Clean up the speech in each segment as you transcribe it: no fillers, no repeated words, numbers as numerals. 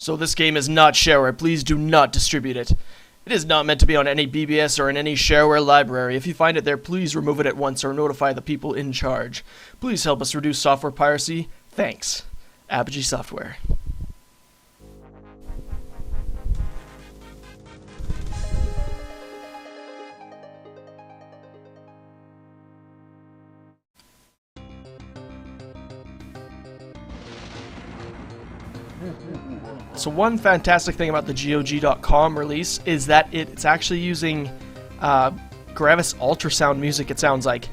So this game is not shareware. Please do not distribute it. It is not meant to be on any BBS or in any shareware library. If you find it there, please remove it at once or notify the people in charge. Please help us reduce software piracy. Thanks. Apogee Software. So one fantastic thing about the GOG.com release is that it's actually using Gravis ultrasound music, it sounds like,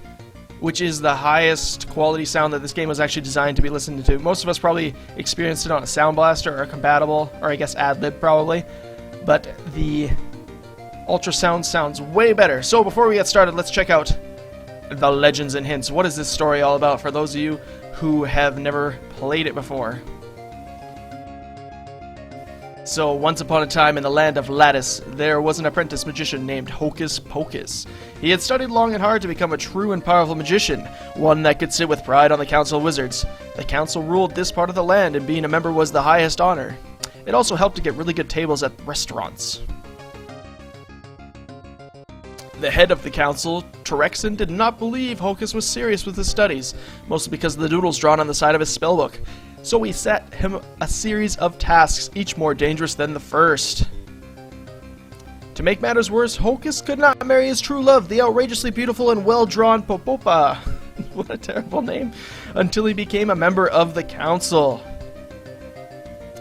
which is the highest quality sound that this game was actually designed to be listened to. Most of us probably experienced it on a Sound Blaster or compatible, or I guess AdLib probably, but the ultrasound sounds way better. So before we get started, let's check out the Legends and Hints. What is this story all about for those of you who have never played it before? So, once upon a time in the land of Lattice, there was an apprentice magician named Hocus Pocus. He had studied long and hard to become a true and powerful magician, one that could sit with pride on the Council of Wizards. The Council ruled this part of the land, and being a member was the highest honor. It also helped to get really good tables at restaurants. The head of the council, Terexin, did not believe Hocus was serious with his studies, mostly because of the doodles drawn on the side of his spellbook. So he set him a series of tasks, each more dangerous than the first. To make matters worse, Hocus could not marry his true love, the outrageously beautiful and well-drawn Popopa. What a terrible name. Until he became a member of the council.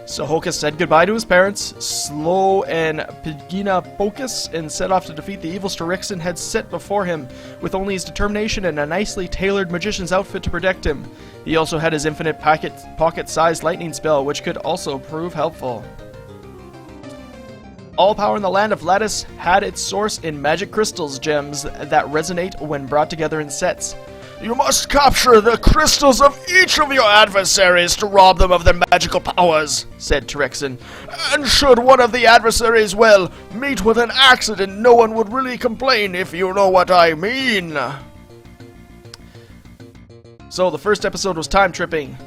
So Hocus said goodbye to his parents, Slow and Pigina Pocus, and set off to defeat the evils Terexin had set before him, with only his determination and a nicely tailored magician's outfit to protect him. He also had his infinite pocket-sized lightning spell, which could also prove helpful. All power in the land of Lattice had its source in magic crystals, gems that resonate when brought together in sets. You must capture the crystals of each of your adversaries to rob them of their magical powers, said Terexin. And should one of the adversaries, well, meet with an accident, no one would really complain, if you know what I mean. So the first episode was time tripping.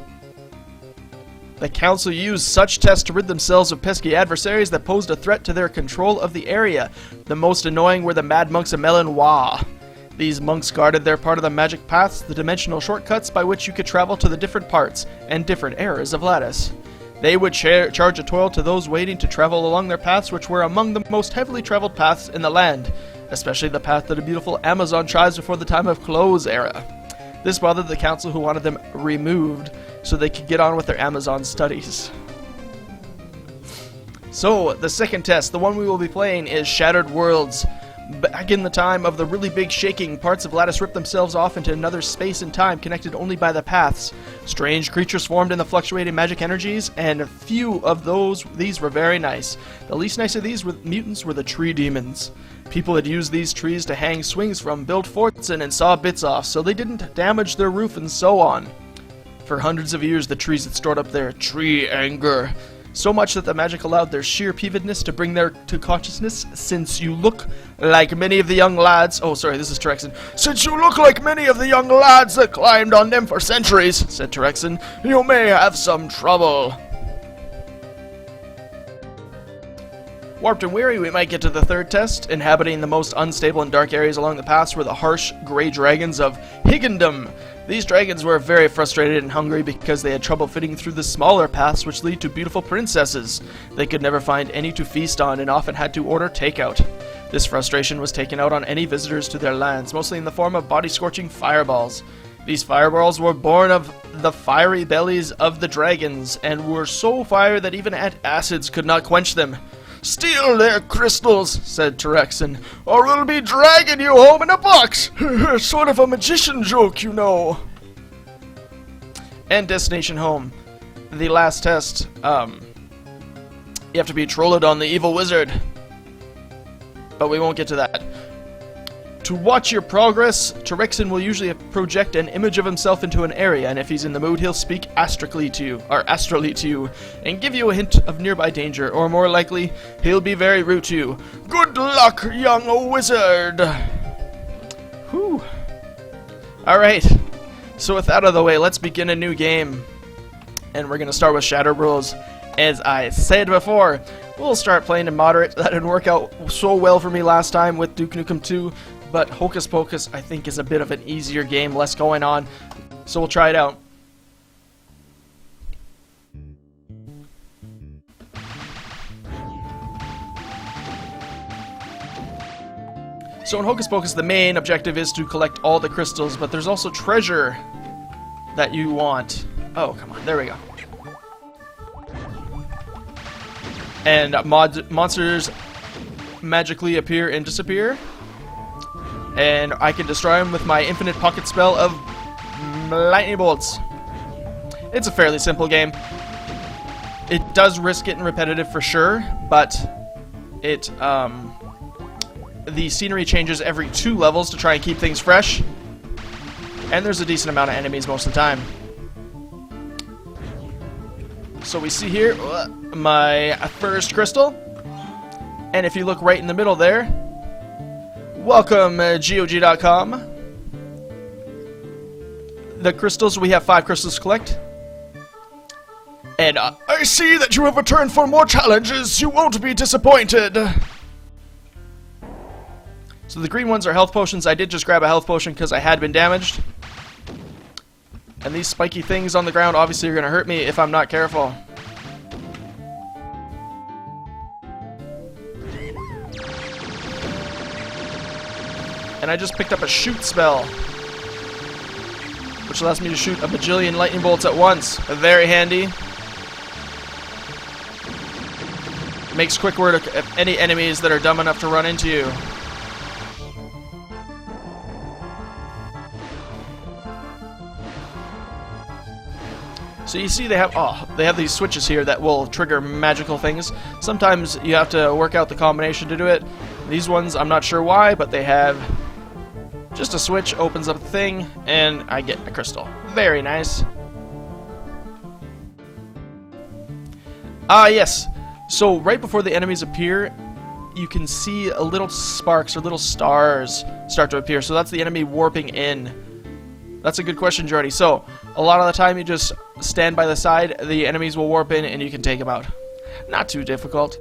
The council used such tests to rid themselves of pesky adversaries that posed a threat to their control of the area. The most annoying were the mad monks of Melanois. These monks guarded their part of the magic paths, the dimensional shortcuts by which you could travel to the different parts and different eras of Lattice. They would charge a toll to those waiting to travel along their paths, which were among the most heavily traveled paths in the land, especially the path to the beautiful Amazon tribes before the time of Close era. This bothered the council, who wanted them removed so they could get on with their Amazon studies. So, the second test, the one we will be playing, is Shattered Worlds. Back in the time of the really big shaking, parts of Lattice ripped themselves off into another space and time connected only by the paths. Strange creatures formed in the fluctuating magic energies, and few of these were very nice. The least nice of these mutants were the tree demons. People had used these trees to hang swings from, build forts in, and saw bits off, so they didn't damage their roof and so on. For hundreds of years, the trees had stored up their tree anger. So much that the magic allowed their sheer peevedness to bring their to consciousness, since you look like many of the young lads... Oh, sorry, this is Terexin. Since you look like many of the young lads that climbed on them for centuries, said Terexin, you may have some trouble. Warped and weary, we might get to the third test. Inhabiting the most unstable and dark areas along the paths were the harsh, grey dragons of Higgindom. These dragons were very frustrated and hungry because they had trouble fitting through the smaller paths which lead to beautiful princesses. They could never find any to feast on and often had to order takeout. This frustration was taken out on any visitors to their lands, mostly in the form of body-scorching fireballs. These fireballs were born of the fiery bellies of the dragons, and were so fiery that even acids could not quench them. Steal their crystals, said Terexin, or we'll be dragging you home in a box. Sort of a magician joke, you know. And destination home. The last test, you have to be trolled on the evil wizard. But we won't get to that. To watch your progress, Terexin will usually project an image of himself into an area, and if he's in the mood, he'll speak astrally to you, and give you a hint of nearby danger, or more likely, he'll be very rude to you. Good luck, young wizard! Whew. Alright, so with that out of the way, let's begin a new game. And we're going to start with Shattered Worlds. As I said before, we'll start playing in moderate. That didn't work out so well for me last time with Duke Nukem 2, but Hocus Pocus I think is a bit of an easier game, less going on, so we'll try it out. So in Hocus Pocus, the main objective is to collect all the crystals, but there's also treasure that you want. Oh, come on, there we go. And monsters magically appear and disappear. And I can destroy them with my infinite pocket spell of lightning bolts. It's a fairly simple game. It does risk getting repetitive for sure, but it, the scenery changes every 2 levels to try and keep things fresh. And there's a decent amount of enemies most of the time. So we see here my first crystal. And if you look right in the middle there, welcome GOG.com. The crystals, we have 5 crystals to collect. And I see that you have returned for more challenges. You won't be disappointed. So the green ones are health potions. I did just grab a health potion because I had been damaged. And these spiky things on the ground obviously are going to hurt me if I'm not careful. And I just picked up a shoot spell, which allows me to shoot a bajillion lightning bolts at once. Very handy. Makes quick work of any enemies that are dumb enough to run into you. So you see they have these switches here that will trigger magical things. Sometimes you have to work out the combination to do it. These ones, I'm not sure why, but they have just a switch, opens up the thing, and I get a crystal. Very nice. Yes. So right before the enemies appear, you can see a little sparks or little stars start to appear. So that's the enemy warping in. That's a good question, Jordy. So, a lot of the time you just stand by the side, the enemies will warp in, and you can take them out. Not too difficult.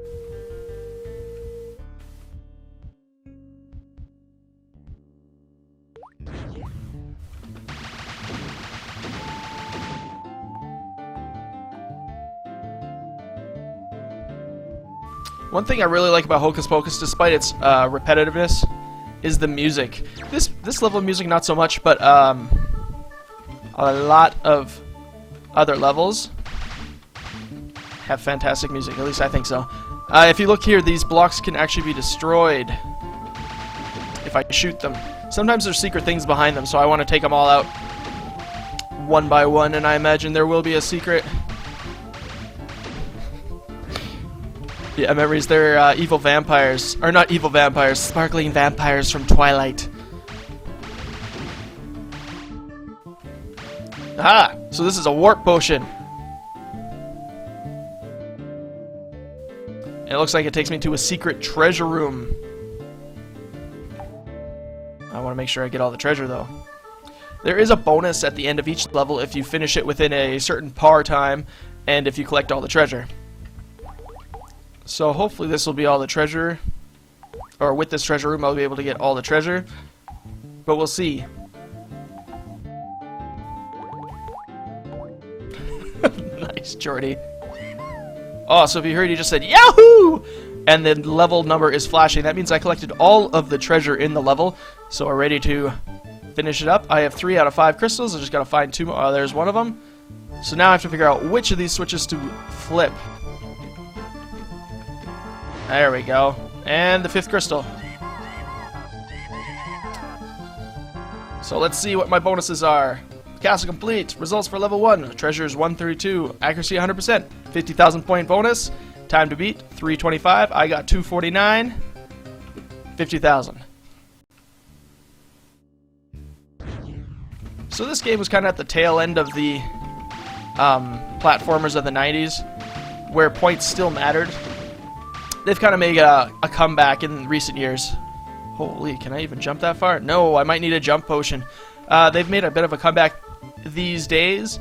One thing I really like about Hocus Pocus, despite its repetitiveness, is the music. This level of music, not so much, but a lot of other levels have fantastic music. At least I think so. If you look here, these blocks can actually be destroyed if I shoot them. Sometimes there's secret things behind them, so I want to take them all out one by one, and I imagine there will be a secret. Yeah, memories. They're evil vampires. Or not evil vampires, sparkling vampires from Twilight. Aha! So this is a warp potion. And it looks like it takes me to a secret treasure room. I want to make sure I get all the treasure, though. There is a bonus at the end of each level if you finish it within a certain par time, and if you collect all the treasure. So hopefully this will be all the treasure, or with this treasure room I'll be able to get all the treasure, but we'll see. Nice, Jordy. Oh, so if you heard, he just said Yahoo! And the level number is flashing. That means I collected all of the treasure in the level, so we're ready to finish it up. I have 3 out of 5 crystals. I just gotta find 2 more. Oh, there's one of them. So now I have to figure out which of these switches to flip. There we go. And the 5th crystal. So let's see what my bonuses are. Castle complete. Results for level 1. Treasure is 132. Accuracy 100%. 50,000 point bonus. Time to beat 325. I got 249. 50,000. So this game was kind of at the tail end of the platformers of the 90s, where points still mattered. They've kind of made a comeback in recent years. Holy, can I even jump that far? No, I might need a jump potion. They've made a bit of a comeback these days.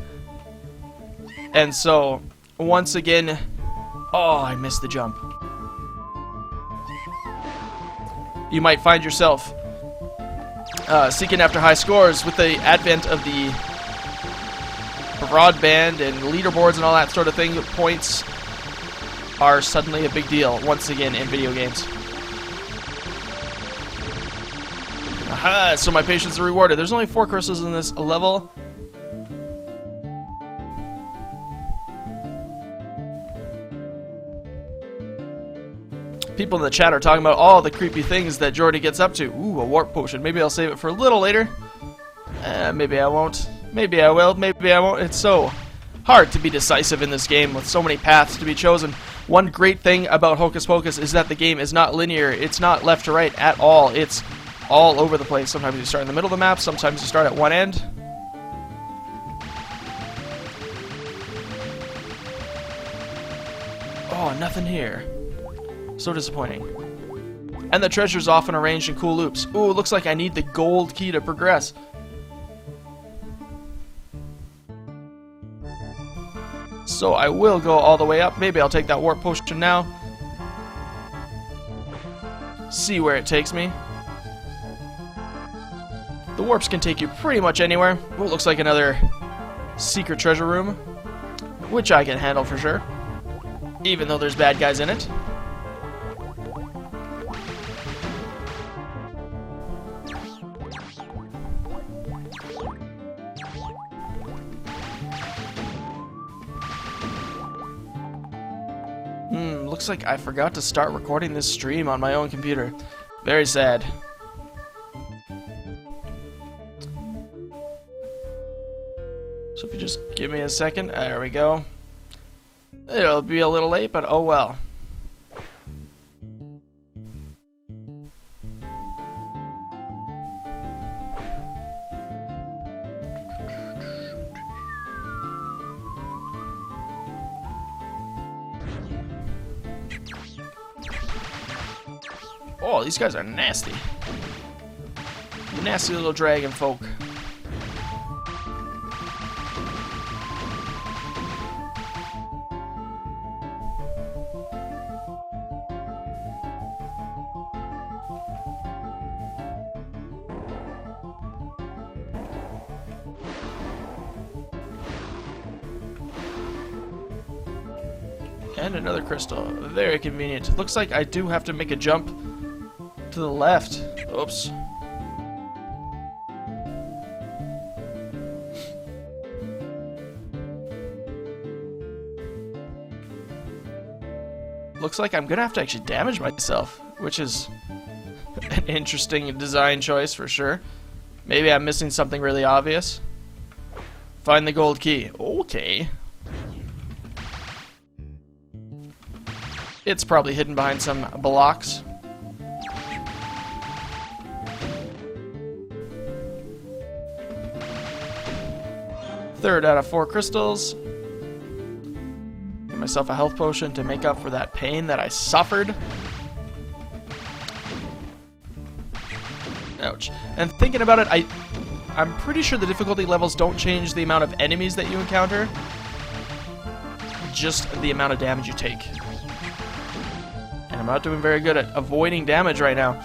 And so, once again, Oh, I missed the jump. You might find yourself seeking after high scores with the advent of the broadband and leaderboards and all that sort of thing. Points are suddenly a big deal once again in video games. Aha, so my patience is rewarded. There's only 4 crystals in this level. People in the chat are talking about all the creepy things that Jordy gets up to. Ooh, a warp potion. Maybe I'll save it for a little later. Maybe I won't. Maybe I will. Maybe I won't. It's so hard to be decisive in this game with so many paths to be chosen. One great thing about Hocus Pocus is that the game is not linear. It's not left to right at all. It's all over the place. Sometimes you start in the middle of the map. Sometimes you start at one end. Oh, nothing here. So disappointing. And the treasure's often arranged in cool loops. Ooh, looks like I need the gold key to progress. So I will go all the way up. Maybe I'll take that warp potion now. See where it takes me. The warps can take you pretty much anywhere. Ooh, looks like another secret treasure room, which I can handle for sure, even though there's bad guys in it. Looks like I forgot to start recording this stream on my own computer. Very sad. So if you just give me a second, there we go. It'll be a little late, but oh well. Oh, these guys are nasty. Nasty little dragon folk. And another crystal. Very convenient. Looks like I do have to make a jump to the left. Oops. Looks like I'm gonna have to actually damage myself, which is an interesting design choice for sure. Maybe I'm missing something really obvious. Find the gold key. Okay. It's probably hidden behind some blocks. Third out of 4 crystals. Give myself a health potion to make up for that pain that I suffered. Ouch. And thinking about it, I'm pretty sure the difficulty levels don't change the amount of enemies that you encounter. Just the amount of damage you take. And I'm not doing very good at avoiding damage right now.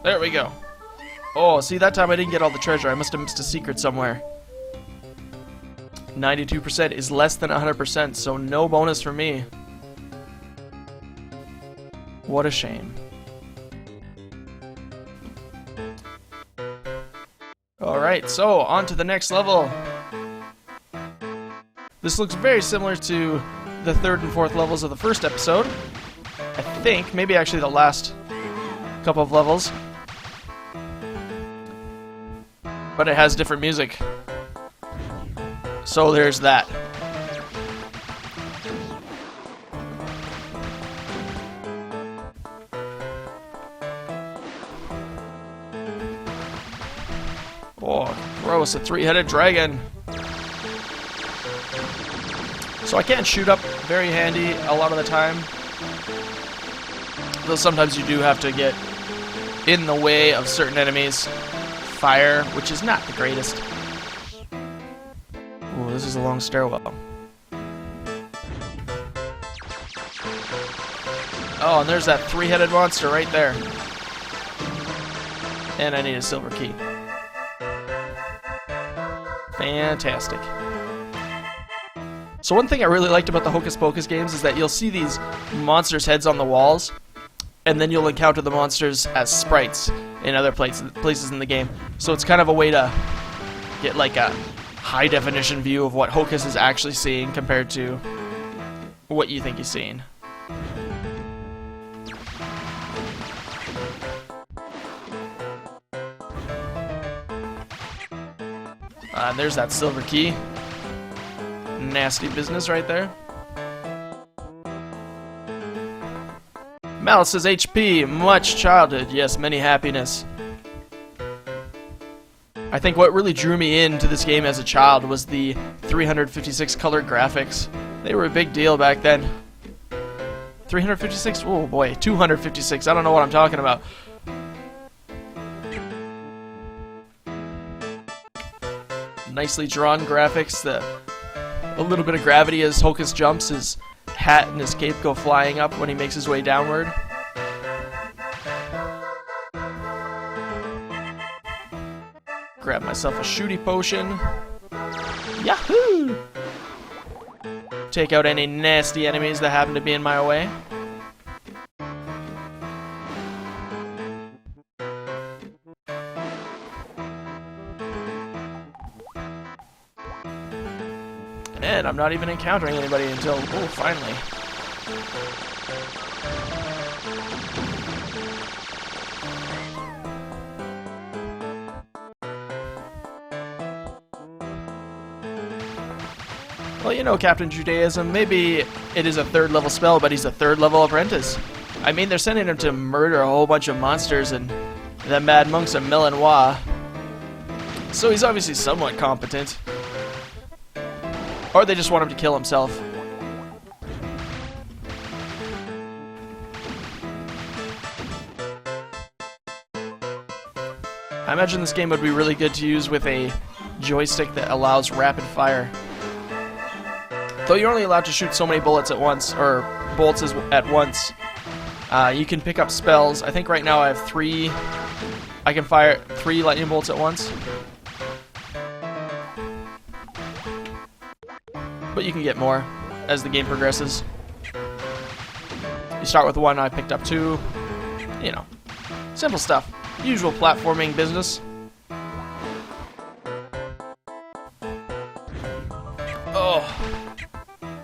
There we go. Oh, see, that time I didn't get all the treasure. I must have missed a secret somewhere. 92% is less than 100%, so no bonus for me. What a shame. Alright, so on to the next level. This looks very similar to the 3rd and 4th levels of the first episode. I think, maybe actually the last couple of levels. But it has different music. So there's that. Oh, gross, a three-headed dragon. So I can't shoot up very handy a lot of the time. Though sometimes you do have to get in the way of certain enemies. Fire, which is not the greatest. Ooh, this is a long stairwell. Oh, and there's that three-headed monster right there. And I need a silver key. Fantastic. So one thing I really liked about the Hocus Pocus games is that you'll see these monsters' heads on the walls, and then you'll encounter the monsters as sprites in other places in the game. So it's kind of a way to get like a high-definition view of what Hocus is actually seeing compared to what you think he's seeing. There's that silver key. Nasty business right there. Mel says HP, much childhood, yes, many happiness. I think what really drew me into this game as a child was the 356 color graphics. They were a big deal back then. 356? Oh boy, 256, I don't know what I'm talking about. Nicely drawn graphics, a little bit of gravity as Hocus jumps, his hat and his cape go flying up when he makes his way downward. Grab myself a shooty potion. Yahoo! Take out any nasty enemies that happen to be in my way. And I'm not even encountering anybody until, oh, finally. Well, you know, Captain Judaism, maybe it is a third level spell, but he's a third level apprentice. I mean, they're sending him to murder a whole bunch of monsters and the mad monks of Melanois. So he's obviously somewhat competent. Or they just want him to kill himself. I imagine this game would be really good to use with a joystick that allows rapid fire. Though you're only allowed to shoot so many bullets at once, or bolts at once. You can pick up spells. I think right now I have 3. I can fire 3 lightning bolts at once. But you can get more as the game progresses. You start with 1, I picked up 2. You know, simple stuff. Usual platforming business. Oh,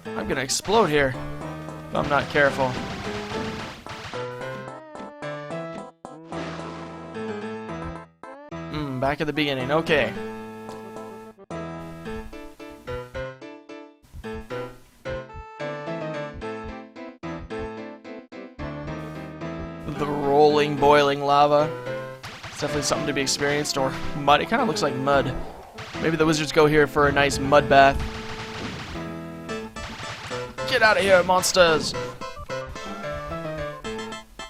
I'm gonna explode here if I'm not careful. Back at the beginning, okay. The rolling, boiling lava. It's definitely something to be experienced, or mud. It kind of looks like mud. Maybe the wizards go here for a nice mud bath. Get out of here, monsters!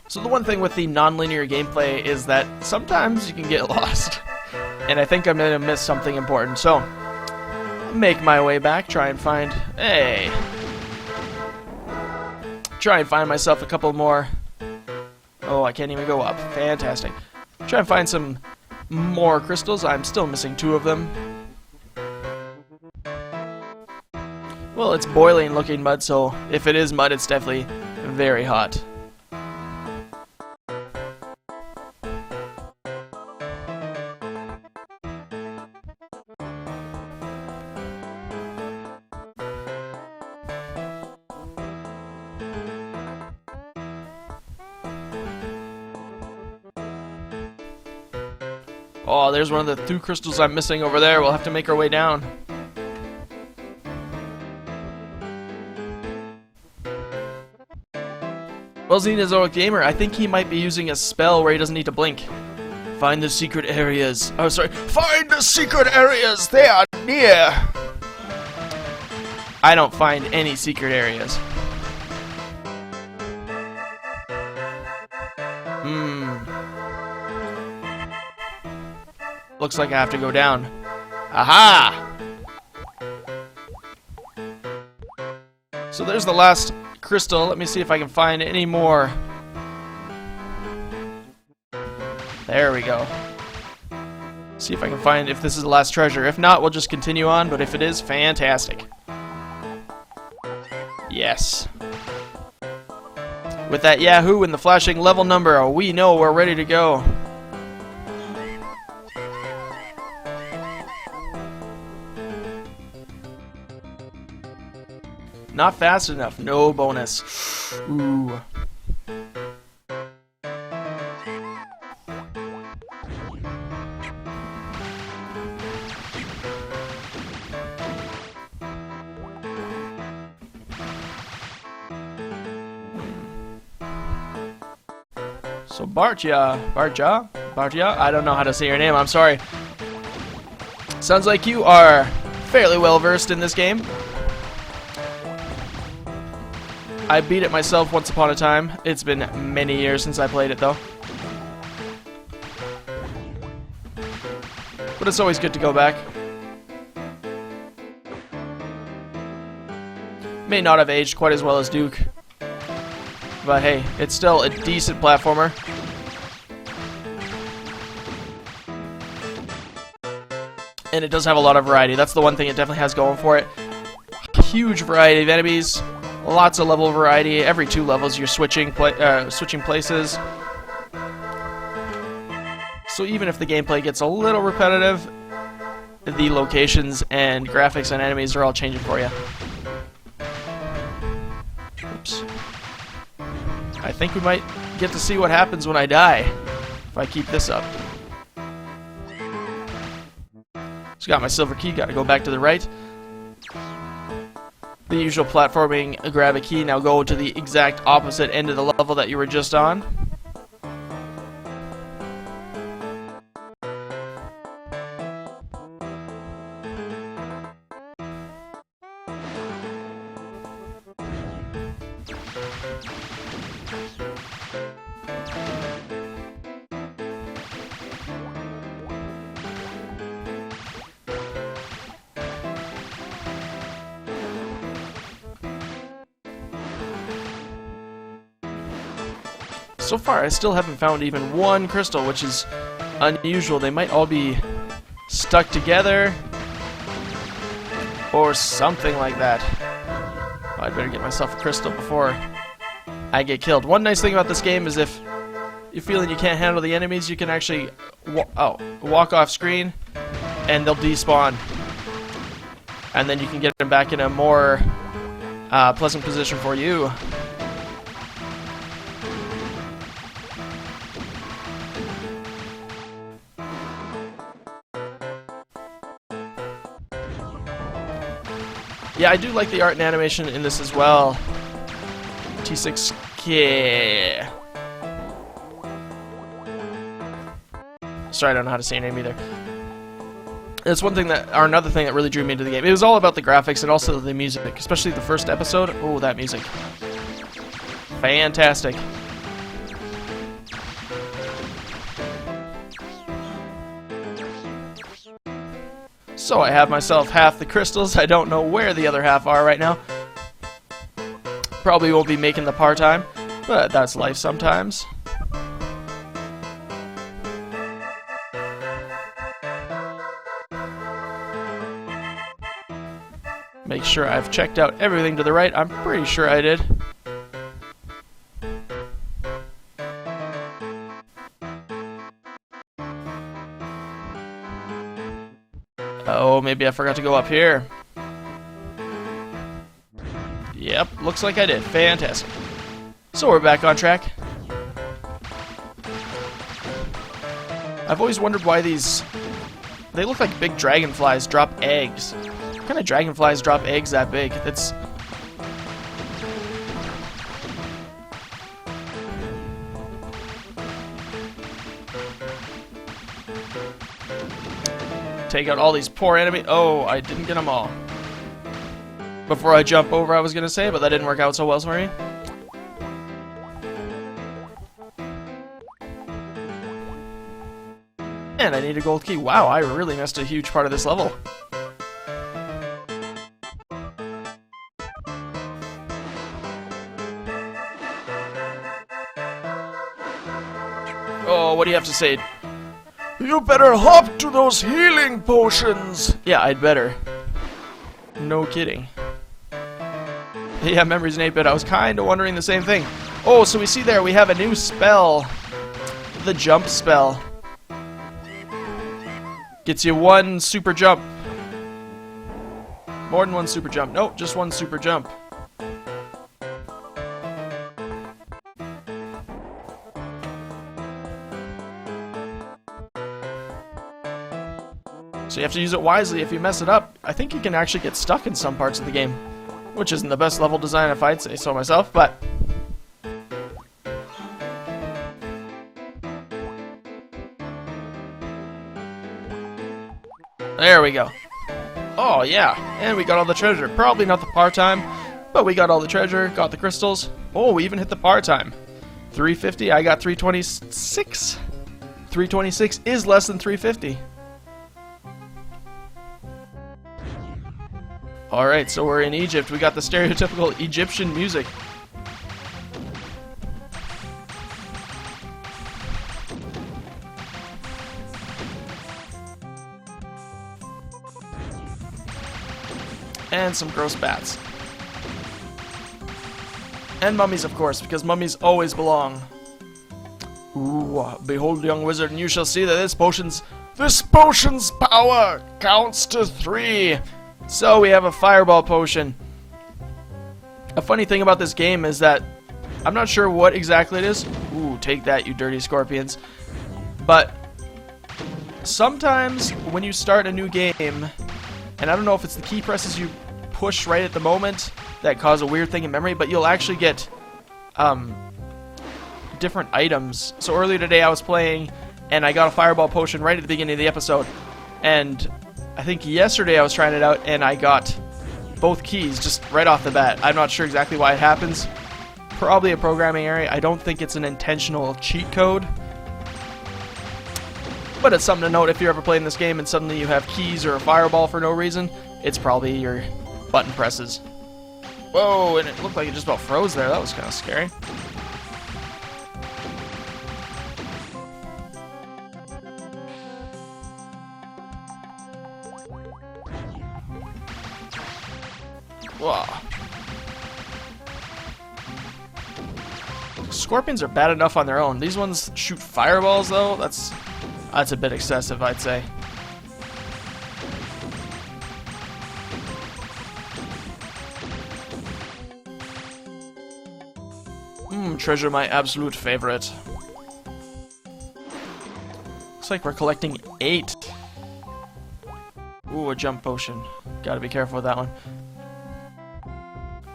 So the one thing with the non-linear gameplay is that sometimes you can get lost. And I think I'm going to miss something important, so make my way back, try and find myself a couple more. Oh, I can't even go up. Fantastic. Try and find some more crystals. I'm still missing 2 of them. Well, it's boiling looking mud, so if it is mud, it's definitely very hot. Oh, there's one of the 2 crystals I'm missing over there. We'll have to make our way down. Well, Xenozoic Gamer, I think he might be using a spell where he doesn't need to blink. Find the secret areas. Oh, sorry. Find the secret areas. They are near. I don't find any secret areas. Looks like I have to go down. Aha! So there's the last crystal. Let me see if I can find any more. There we go. See if I can find if this is the last treasure. If not, we'll just continue on, but if it is, fantastic. Yes. With that Yahoo and the flashing level number, we know we're ready to go. Not fast enough. No bonus. Ooh. So Bartja, I don't know how to say your name, I'm sorry. Sounds like you are fairly well versed in this game. I beat it myself once upon a time. It's been many years since I played it though. But it's always good to go back. May not have aged quite as well as Duke. But hey, it's still a decent platformer. And it does have a lot of variety. That's the one thing it definitely has going for it. Huge variety of enemies. Lots of level variety. Every 2 levels you're switching places. So even if the gameplay gets a little repetitive, the locations and graphics and enemies are all changing for you. Oops. I think we might get to see what happens when I die, if I keep this up. Just got my silver key, gotta go back to the right. The usual platforming, grab a key, now go to the exact opposite end of the level that you were just on. So far, I still haven't found even one crystal, which is unusual. They might all be stuck together or something like that. Oh, I'd better get myself a crystal before I get killed. One nice thing about this game is if you're feeling you can't handle the enemies, you can actually walk off screen and they'll despawn. And then you can get them back in a more pleasant position for you. Yeah, I do like the art and animation in this as well. T6K. Sorry, I don't know how to say your name either. That's one thing that, or another thing that really drew me into the game. It was all about the graphics and also the music, especially the first episode. Oh, that music. Fantastic. So I have myself half the crystals. I don't know where the other half are right now. Probably won't be making the par time, but that's life sometimes. Make sure I've checked out everything to the right. I'm pretty sure I did. Oh, maybe I forgot to go up here. Yep, looks like I did. Fantastic. So we're back on track. I've always wondered why these... They look like big dragonflies drop eggs. What kind of dragonflies drop eggs that big? That's... Take out all these poor enemies. Oh, I didn't get them all. Before I jump over, I was going to say, but that didn't work out so well for me. And I need a gold key. Wow, I really missed a huge part of this level. Oh, what do you have to say? You better hop to those healing potions! Yeah, I'd better. No kidding. Yeah, memories in 8-bit. I was kind of wondering the same thing. Oh, so we see there we have a new spell. The jump spell. Gets you one super jump. More than one super jump. Nope, just one super jump. So you have to use it wisely. If you mess it up, I think you can actually get stuck in some parts of the game. Which isn't the best level design if I'd say so myself, but... There we go. Oh, yeah. And we got all the treasure. Probably not the par time, but we got all the treasure, got the crystals. Oh, we even hit the par time. 350, I got 326. 326 is less than 350. Alright, so we're in Egypt. We got the stereotypical Egyptian music. And some gross bats. And mummies, of course, because mummies always belong. Ooh, behold, young wizard, and you shall see that this potion's power counts to 3. So we have a fireball potion. A funny thing about this game is that I'm not sure what exactly it is. Ooh, take that, you dirty scorpions. But sometimes when you start a new game, and I don't know if it's the key presses you push right at the moment that cause a weird thing in memory, but you'll actually get different items. So earlier today I was playing and I got a fireball potion right at the beginning of the episode, and I think yesterday I was trying it out and I got both keys just right off the bat. I'm not sure exactly why it happens. Probably a programming error. I don't think it's an intentional cheat code. But it's something to note if you're ever playing this game and suddenly you have keys or a fireball for no reason. It's probably your button presses. Whoa, and it looked like it just about froze there. That was kind of scary. Whoa. Scorpions are bad enough on their own. These ones shoot fireballs, though. That's a bit excessive, I'd say. Treasure, my absolute favorite. Looks like we're collecting 8. Ooh, a jump potion. Gotta be careful with that one.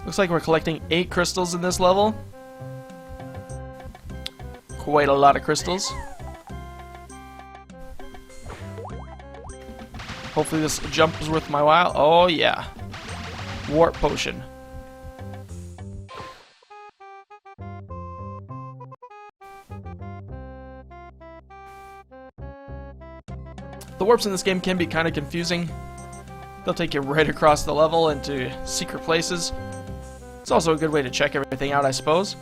Looks like we're collecting 8 crystals in this level. Quite a lot of crystals. Hopefully this jump is worth my while. Oh yeah. Warp potion. The warps in this game can be kind of confusing. They'll take you right across the level into secret places. It's also a good way to check everything out, I suppose.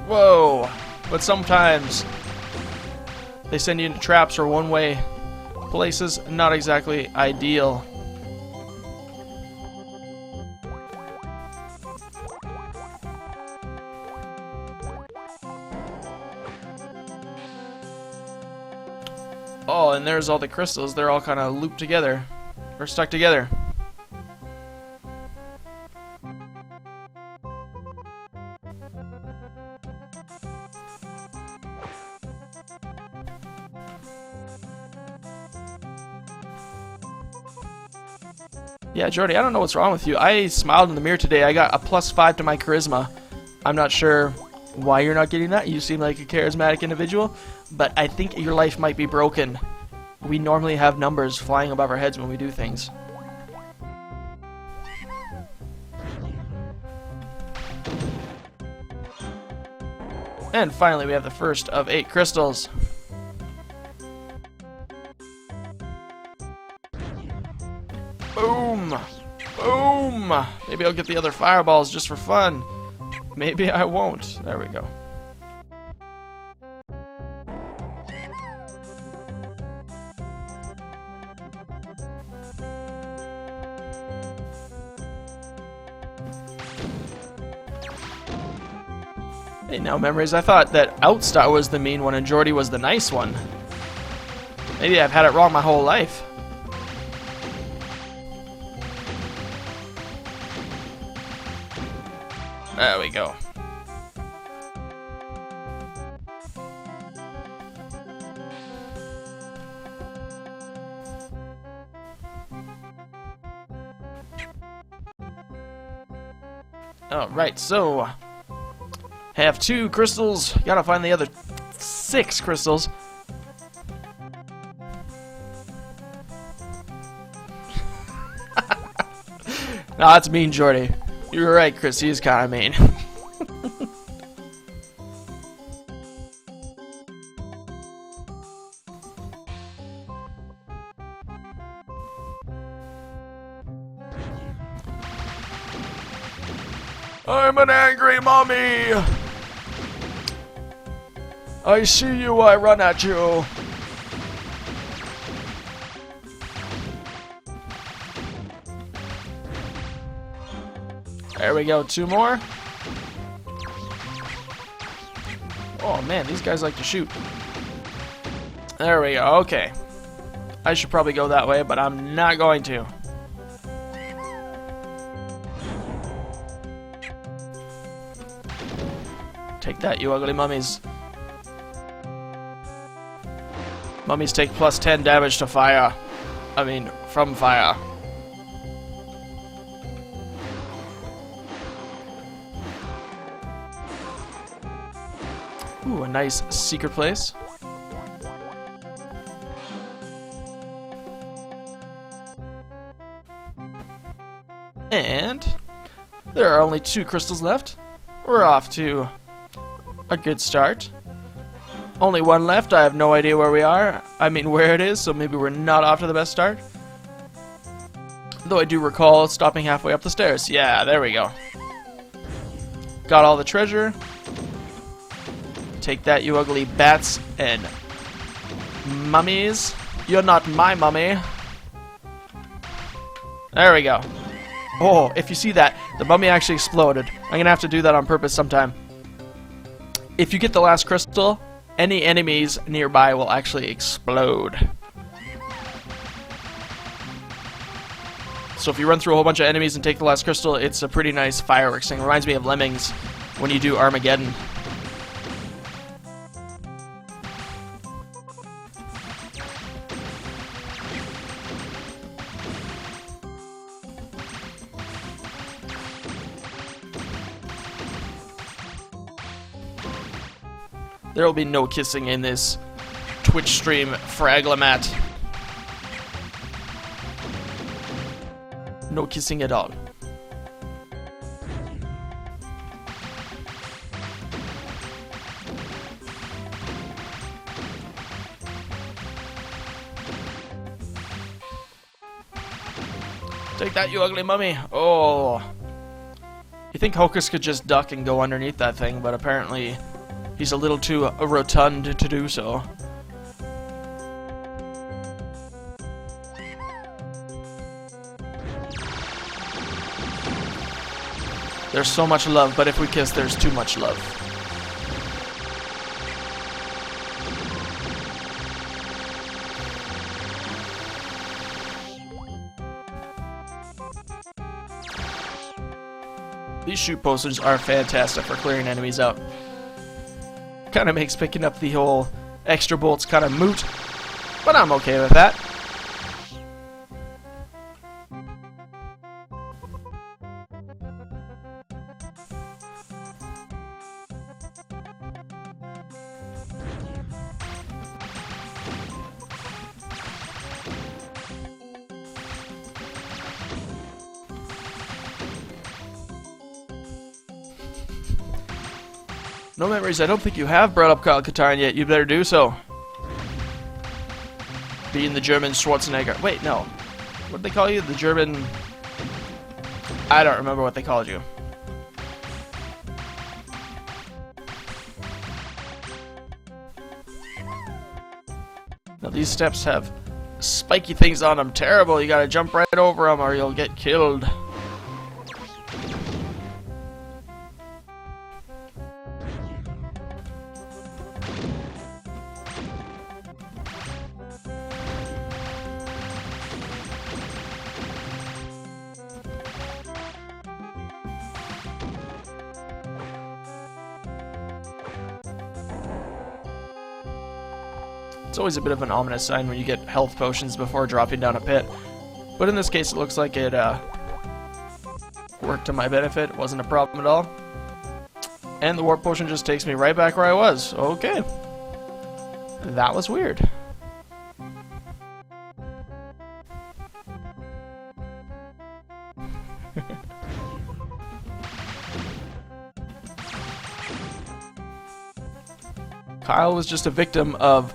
Whoa! But sometimes they send you into traps or one-way places. Not exactly ideal. Oh, and there's all the crystals. They're all kind of looped together. Or stuck together. Yeah, Jordy, I don't know what's wrong with you. I smiled in the mirror today. I got a +5 to my charisma. I'm not sure why you're not getting that. You seem like a charismatic individual, but I think your life might be broken. We normally have numbers flying above our heads when we do things. And finally, we have the first of 8 crystals. Boom! Boom! Maybe I'll get the other fireballs just for fun. Maybe I won't. There we go. Hey, now memories, I thought that Outstar was the mean one and Jordy was the nice one. Maybe I've had it wrong my whole life. There we go. Alright, so have 2 crystals. Gotta find the other 6 crystals. No, that's mean, Jordy. You're right, Chris. He's kind of mean. I'm an angry mommy. I see you, I run at you. There we go, 2 more. Oh man, these guys like to shoot. There we go, okay. I should probably go that way, but I'm not going to. Take that, you ugly mummies. Mummies take plus 10 damage to fire. I mean, from fire. Ooh, a nice secret place. And there are only 2 crystals left. We're off to a good start. Only 1 left. I have no idea where we are. I mean, where it is, so maybe we're not off to the best start. Though I do recall stopping halfway up the stairs. Yeah, there we go. Got all the treasure. Take that, you ugly bats and mummies. You're not my mummy. There we go. Oh, if you see that, the mummy actually exploded. I'm gonna have to do that on purpose sometime. If you get the last crystal, any enemies nearby will actually explode. So if you run through a whole bunch of enemies and take the last crystal, it's a pretty nice fireworks thing. It reminds me of Lemmings when you do Armageddon. There will be no kissing in this Twitch stream, Fraglamat. No kissing at all. Take that, you ugly mummy. Oh. You think Hocus could just duck and go underneath that thing, but apparently he's a little too rotund to do so. There's so much love, but if we kiss, there's too much love. These shoot posters are fantastic for clearing enemies out. Kind of makes picking up the whole extra bolts kind of moot, but I'm okay with that. No memories. I don't think you have brought up Kyle Katarn yet. You better do so. Being the German Schwarzenegger. Wait, no. What did they call you? The German... I don't remember what they called you. Now these steps have spiky things on them. Terrible. You gotta jump right over them or you'll get killed. It's always a bit of an ominous sign when you get health potions before dropping down a pit. But in this case, it looks like it worked to my benefit. It wasn't a problem at all. And the warp potion just takes me right back where I was. Okay. That was weird. Kyle was just a victim of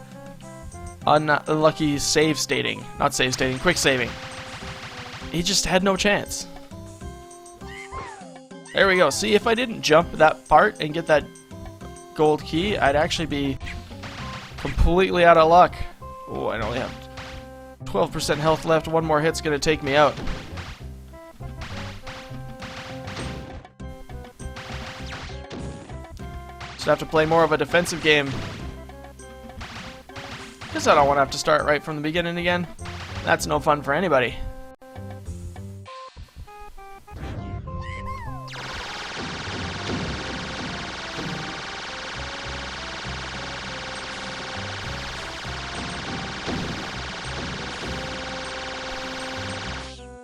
unlucky save stating. Not save stating, quick saving. He just had no chance. There we go. See, if I didn't jump that part and get that gold key, I'd actually be completely out of luck. Oh, I only have 12% health left. One more hit's gonna take me out. Just have to play more of a defensive game. Because I don't want to have to start right from the beginning again. That's no fun for anybody.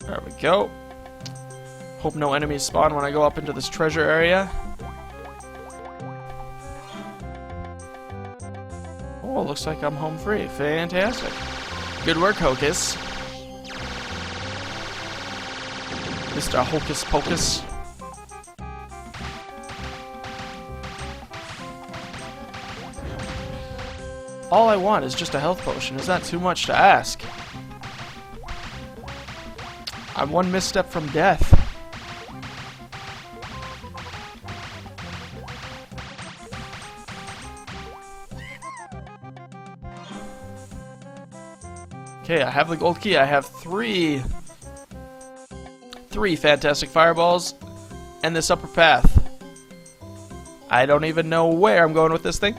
There we go. Hope no enemies spawn when I go up into this treasure area. Oh, looks like I'm home free. Fantastic. Good work, Hocus. Mr. Hocus Pocus. All I want is just a health potion. Is that too much to ask? I'm one misstep from death. Okay, I have the gold key. I have three fantastic fireballs and this upper path. I don't even know where I'm going with this thing.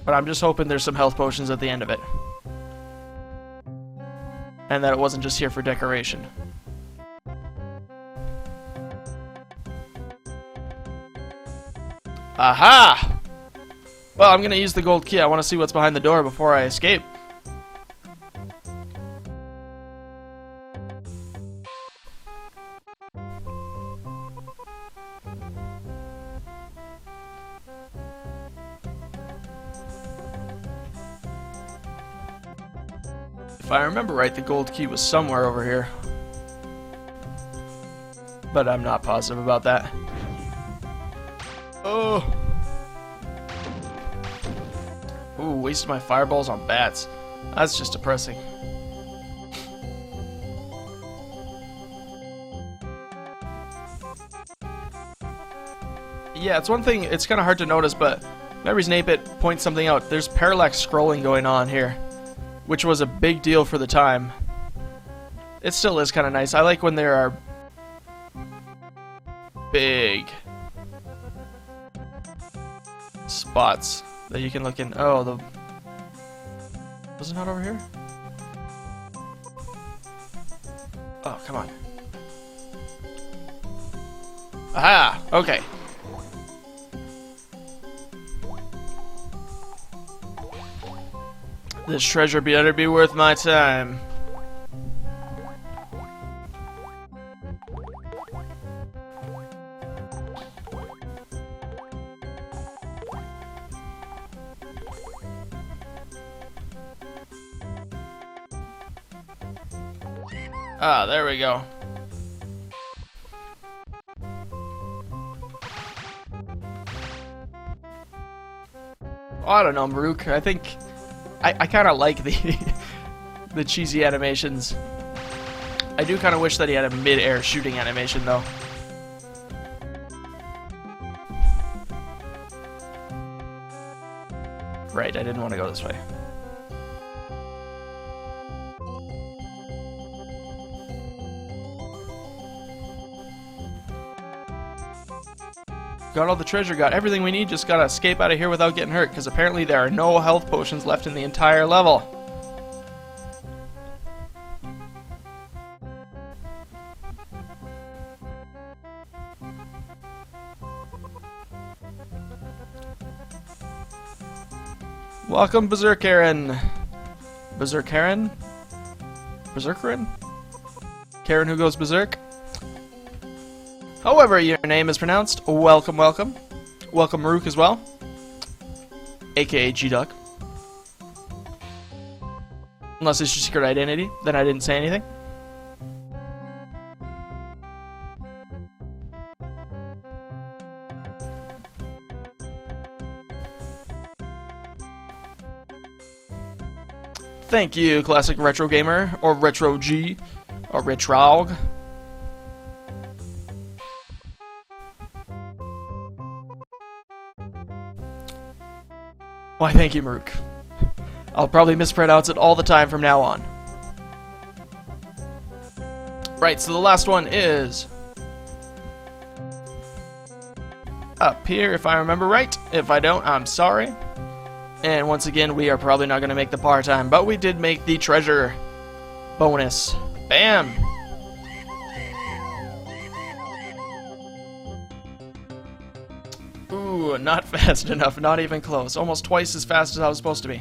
But I'm just hoping there's some health potions at the end of it. And that it wasn't just here for decoration. Aha! Well, I'm gonna use the gold key. I want to see what's behind the door before I escape. If I remember right, the gold key was somewhere over here. But I'm not positive about that. Oh! Ooh, wasted my fireballs on bats. That's just depressing. Yeah, it's one thing, it's kind of hard to notice, but Memories and 8-Bit points something out. There's parallax scrolling going on here, which was a big deal for the time. It still is kind of nice. I like when there are big spots that you can look in. Oh, the... Was it not over here? Oh, come on. Aha! Okay. This treasure better be worth my time. Ah, there we go. I don't know, Maruk. I think I kind of like the the cheesy animations. I do kind of wish that he had a mid-air shooting animation, though. Right, I didn't want to go this way. Got all the treasure, got everything we need, just gotta escape out of here without getting hurt, because apparently there are no health potions left in the entire level. Welcome, Berserkaren. Berserkaren? Berserkaren? Karen who goes berserk? However your name is pronounced, welcome, welcome. Welcome, Maruk, as well. AKA G-Duck. Unless it's your secret identity, then I didn't say anything. Thank you, Classic Retro Gamer, or Retro G, or Retrog. Why, thank you, Maruk. I'll probably mispronounce it all the time from now on. Right, so the last one is up here, if I remember right. If I don't, I'm sorry. And once again, we are probably not going to make the par time, but we did make the treasure bonus. Bam! Ooh, not fast enough, not even close. Almost twice as fast as I was supposed to be.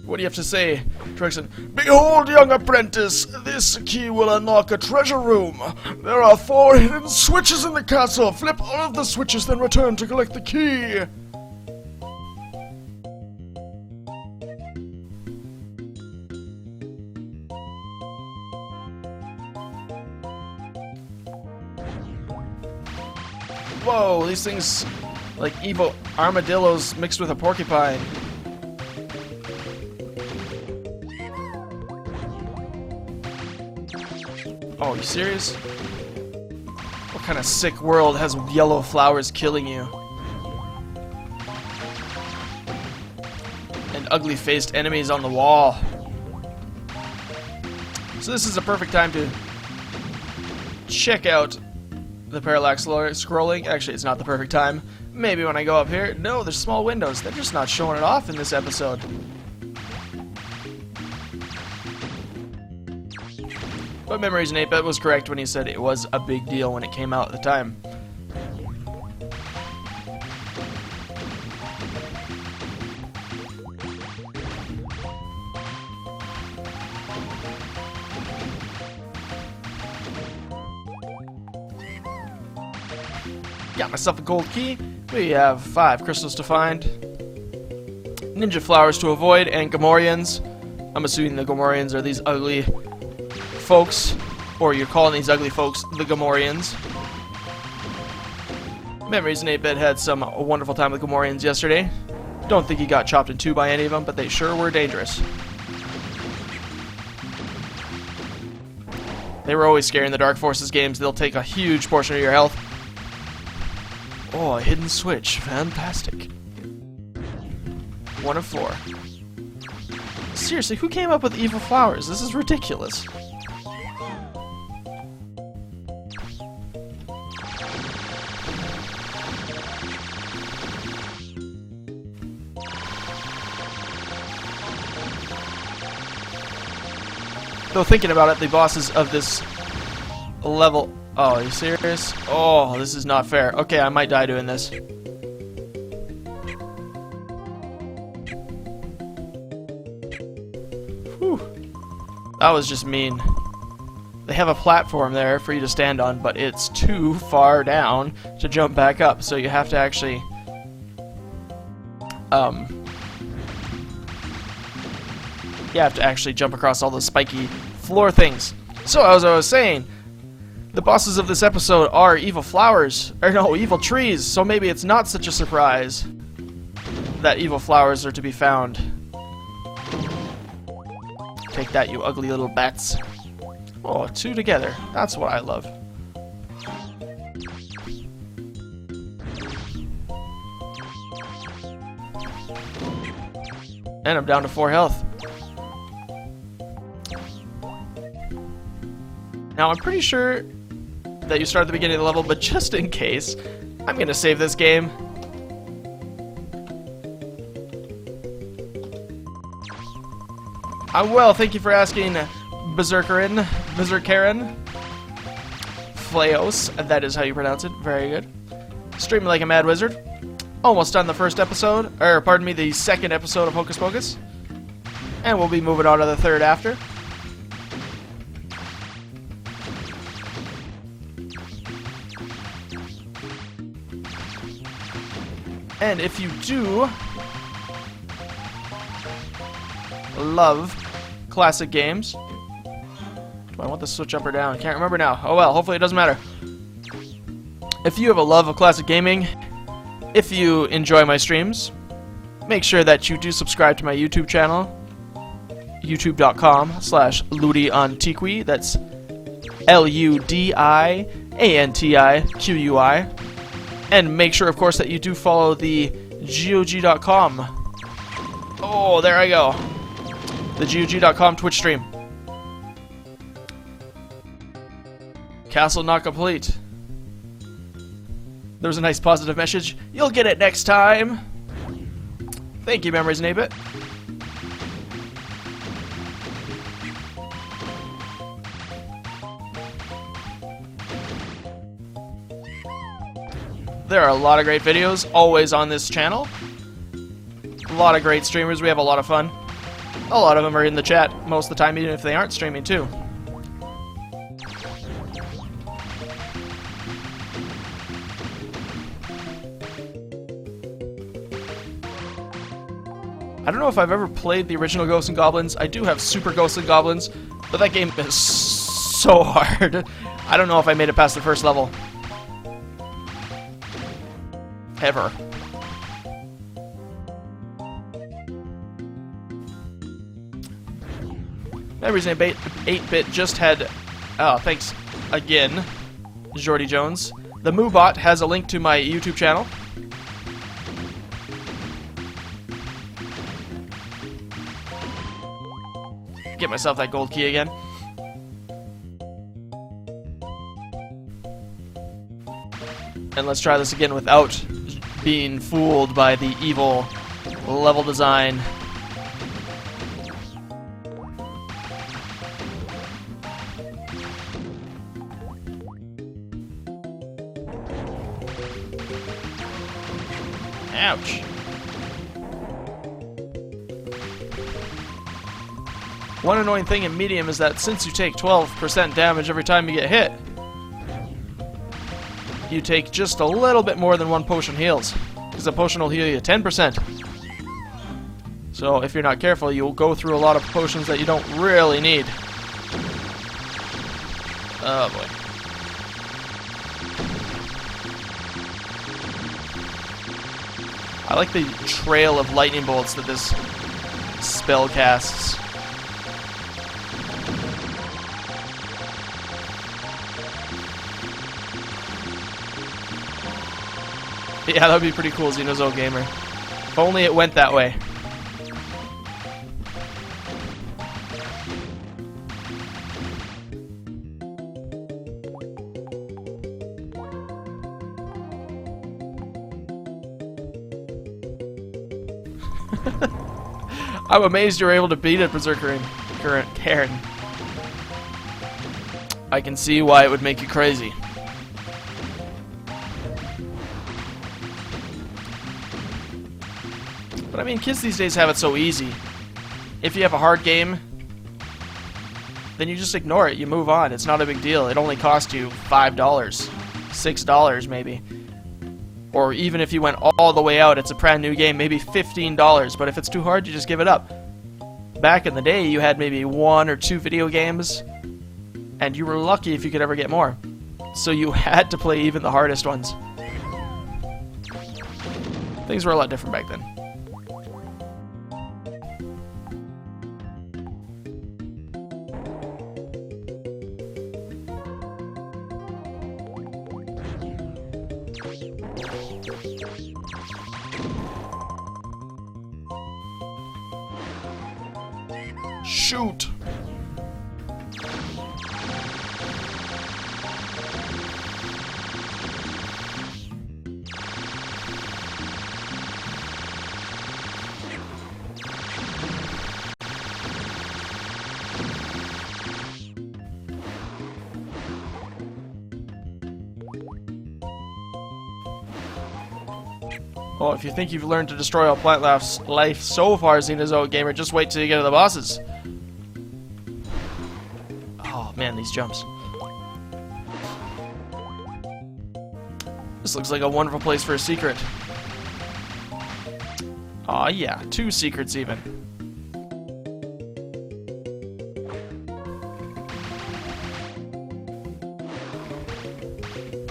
What do you have to say, Trixon? Behold, young apprentice, this key will unlock a treasure room. There are 4 hidden switches in the castle. Flip all of the switches, then return to collect the key. Whoa, these things like evil armadillos mixed with a porcupine. Oh, you serious? What kind of sick world has yellow flowers killing you? And ugly-faced enemies on the wall. So this is a perfect time to check out the parallax scrolling. Actually, it's not the perfect time. Maybe when I go up here. No, there's small windows. They're just not showing it off in this episode. But Memories in 8-Bit was correct when he said it was a big deal when it came out at the time. Got myself a gold key. We have 5 crystals to find, ninja flowers to avoid, and Gamorreans. I'm assuming the Gamorreans are these ugly folks, or you're calling these ugly folks the Gamorreans. Memories in 8-Bit had some wonderful time with Gamorreans yesterday. Don't think he got chopped in 2 by any of them, but they sure were dangerous. They were always scary in the Dark Forces games. They'll take a huge portion of your health. Oh, a hidden switch. Fantastic. 1 of 4. Seriously, who came up with evil flowers? This is ridiculous. Though thinking about it, the bosses of this level... Oh, are you serious? Oh, this is not fair. Okay, I might die doing this. Whew. That was just mean. They have a platform there for you to stand on, but it's too far down to jump back up, so you have to actually... You have to actually jump across all those spiky floor things. So, as I was saying... The bosses of this episode are evil flowers, or no, evil trees, so maybe it's not such a surprise that evil flowers are to be found. Take that, you ugly little bats. Oh, two together. That's what I love. And I'm down to 4 health. Now, I'm pretty sure that you start at the beginning of the level, but just in case, I'm going to save this game. I'm well, thank you for asking, Berserkerin. Fleos, that is how you pronounce it. Very good. Streaming like a mad wizard. Almost done the first episode, or pardon me, the second episode of Hocus Pocus. And we'll be moving on to the third after. And if you do love classic games, do I want the switch up or down? I can't remember now. Oh well, hopefully it doesn't matter. If you have a love of classic gaming, if you enjoy my streams, make sure that you do subscribe to my YouTube channel, youtube.com/Ludi Antiqui. That's LUDIANTIQUI. And make sure, of course, that you do follow the GOG.com. Oh, there I go. The GOG.com Twitch stream. Castle not complete. There was a nice positive message. You'll get it next time. Thank you, Memories and 8-Bit. There are a lot of great videos always on this channel. A lot of great streamers. We have a lot of fun. A lot of them are in the chat most of the time, even if they aren't streaming too. I don't know if I've ever played the original Ghosts and Goblins. I do have Super Ghosts and Goblins, but that game is so hard. I don't know if I made it past the first level. Ever. Memories and 8-Bit just had... Oh, thanks again, Jordy Jones. The Moobot has a link to my YouTube channel. Get myself that gold key again. And let's try this again without being fooled by the evil level design. Ouch. One annoying thing in medium is that since you take 12% damage every time you get hit, you take just a little bit more than one potion heals, because a potion will heal you 10%. So if you're not careful, you'll go through a lot of potions that you don't really need. Oh boy. I like the trail of lightning bolts that this spell casts. Yeah, that would be pretty cool, Xenozo Gamer. If only it went that way. I'm amazed you were able to beat it, Berserker Karen. I can see why it would make you crazy. But I mean, kids these days have it so easy. If you have a hard game, then you just ignore it. You move on. It's not a big deal. It only cost you $5, $6 maybe. Or even if you went all the way out, it's a brand new game, maybe $15. But if it's too hard, you just give it up. Back in the day, you had maybe 1 or 2 video games, and you were lucky if you could ever get more. So you had to play even the hardest ones. Things were a lot different back then. Shoot! Well, if you think you've learned to destroy all plant life so far, Xenozoic Gamer, just wait till you get to the bosses. Oh man, these jumps. This looks like a wonderful place for a secret. Aw, yeah, 2 secrets even.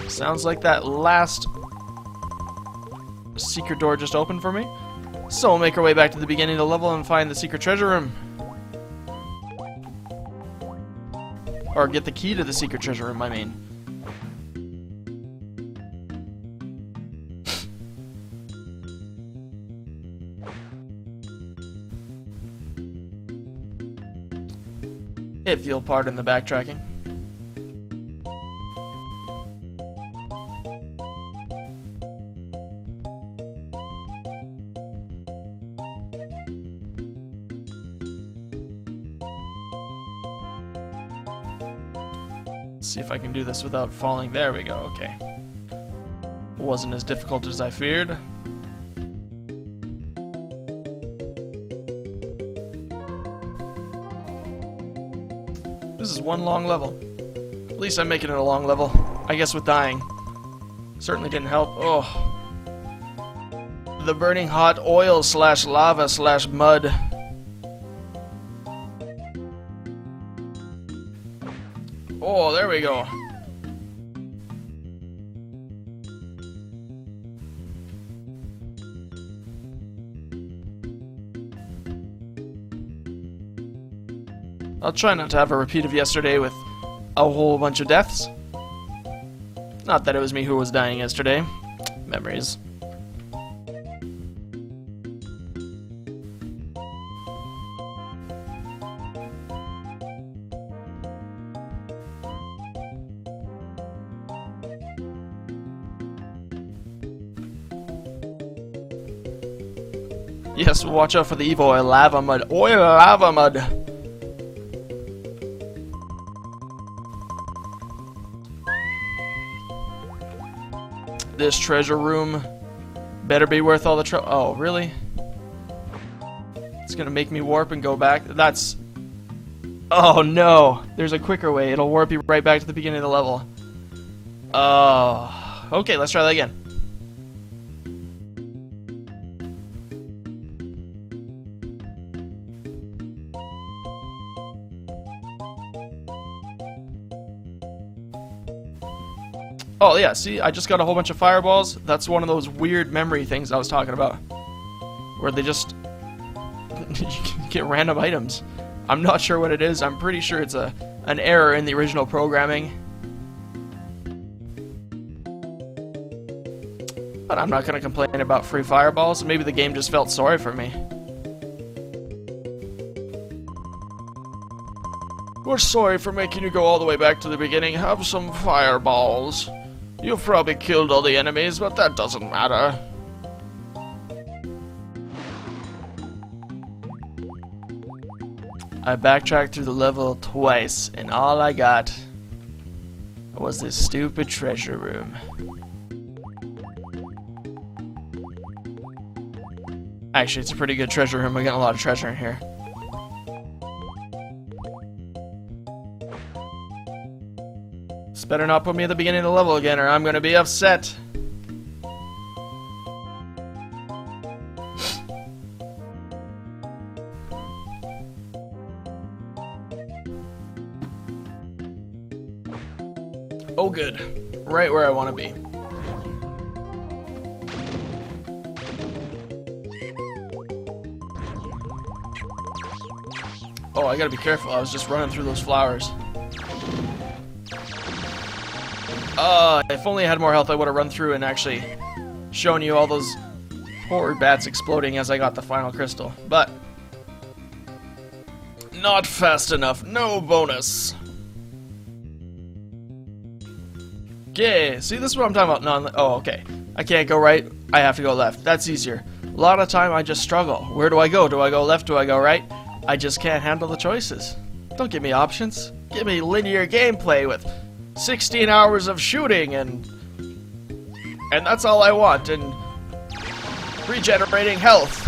Sounds like that last secret door just opened for me. So we'll make our way back to the beginning of the level and find the secret treasure room. Or get the key to the secret treasure room, I mean. If you'll pardon the backtracking. See if I can do this without falling. There we go, okay. Wasn't as difficult as I feared. This is one long level. At least I'm making it a long level. I guess with dying. Certainly didn't help. Oh. The burning hot oil slash lava slash mud. Oh, there we go. I'll try not to have a repeat of yesterday with a whole bunch of deaths. Not that it was me who was dying yesterday. Memories. Yes, watch out for the evil oil lava mud. Oil lava mud! This treasure room better be worth all the trouble. Oh, really? It's gonna make me warp and go back? That's... Oh, no! There's a quicker way. It'll warp you right back to the beginning of the level. Oh... Okay, let's try that again. Oh yeah, see, I just got a whole bunch of fireballs. That's one of those weird memory things I was talking about. Where they just... you can get random items. I'm not sure what it is. I'm pretty sure it's an error in the original programming. But I'm not going to complain about free fireballs. Maybe the game just felt sorry for me. We're sorry for making you go all the way back to the beginning. Have some fireballs. You've probably killed all the enemies, but that doesn't matter. I backtracked through the level twice, and all I got was this stupid treasure room. Actually, it's a pretty good treasure room. We got a lot of treasure in here. This better not put me at the beginning of the level again, or I'm gonna be upset. Oh, good. Right where I want to be. Oh, I gotta be careful. I was just running through those flowers. If only I had more health, I would have run through and actually shown you all those poor bats exploding as I got the final crystal. But not fast enough. No bonus. Okay, see, this is what I'm talking about. No, oh, okay. I can't go right. I have to go left. That's easier. A lot of time I just struggle. Where do I go? Do I go left? Do I go right? I just can't handle the choices. Don't give me options. Give me linear gameplay with 16 hours of shooting and that's all I want, and regenerating health.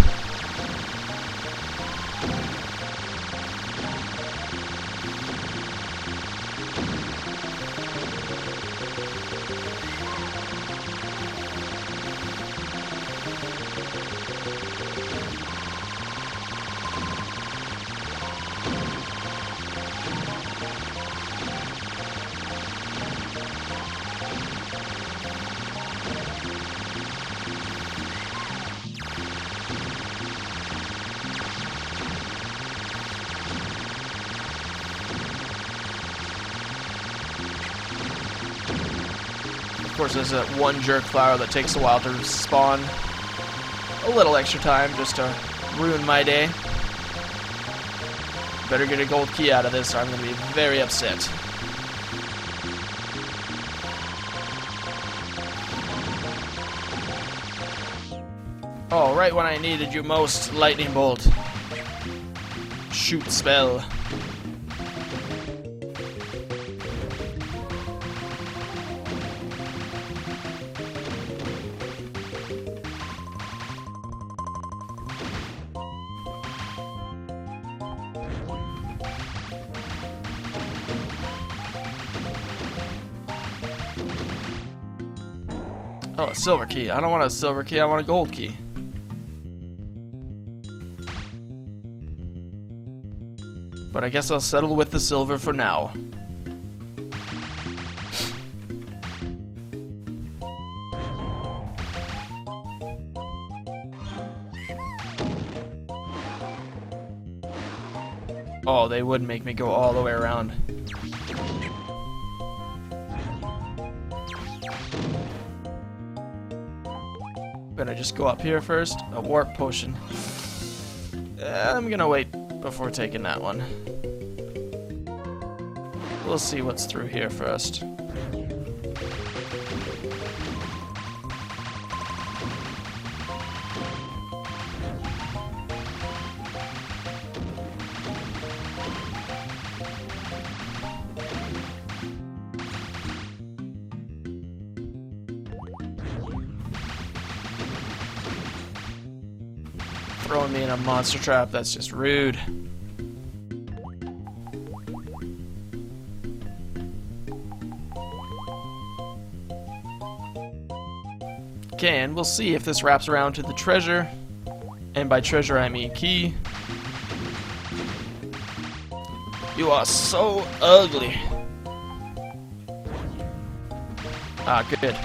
Of course, there's that one jerk flower that takes a while to spawn. A little extra time just to ruin my day. Better get a gold key out of this or I'm going to be very upset. Oh, right when I needed you most, lightning bolt. Shoot spell. Oh, a silver key. I don't want a silver key, I want a gold key. But I guess I'll settle with the silver for now. Oh, they would make me go all the way around. Better just go up here first. A warp potion. I'm gonna wait before taking that one. We'll see what's through here first. Throwing me in a monster trap, that's just rude. Okay, and we'll see if this wraps around to the treasure. And by treasure I mean key. You are so ugly. Ah, good.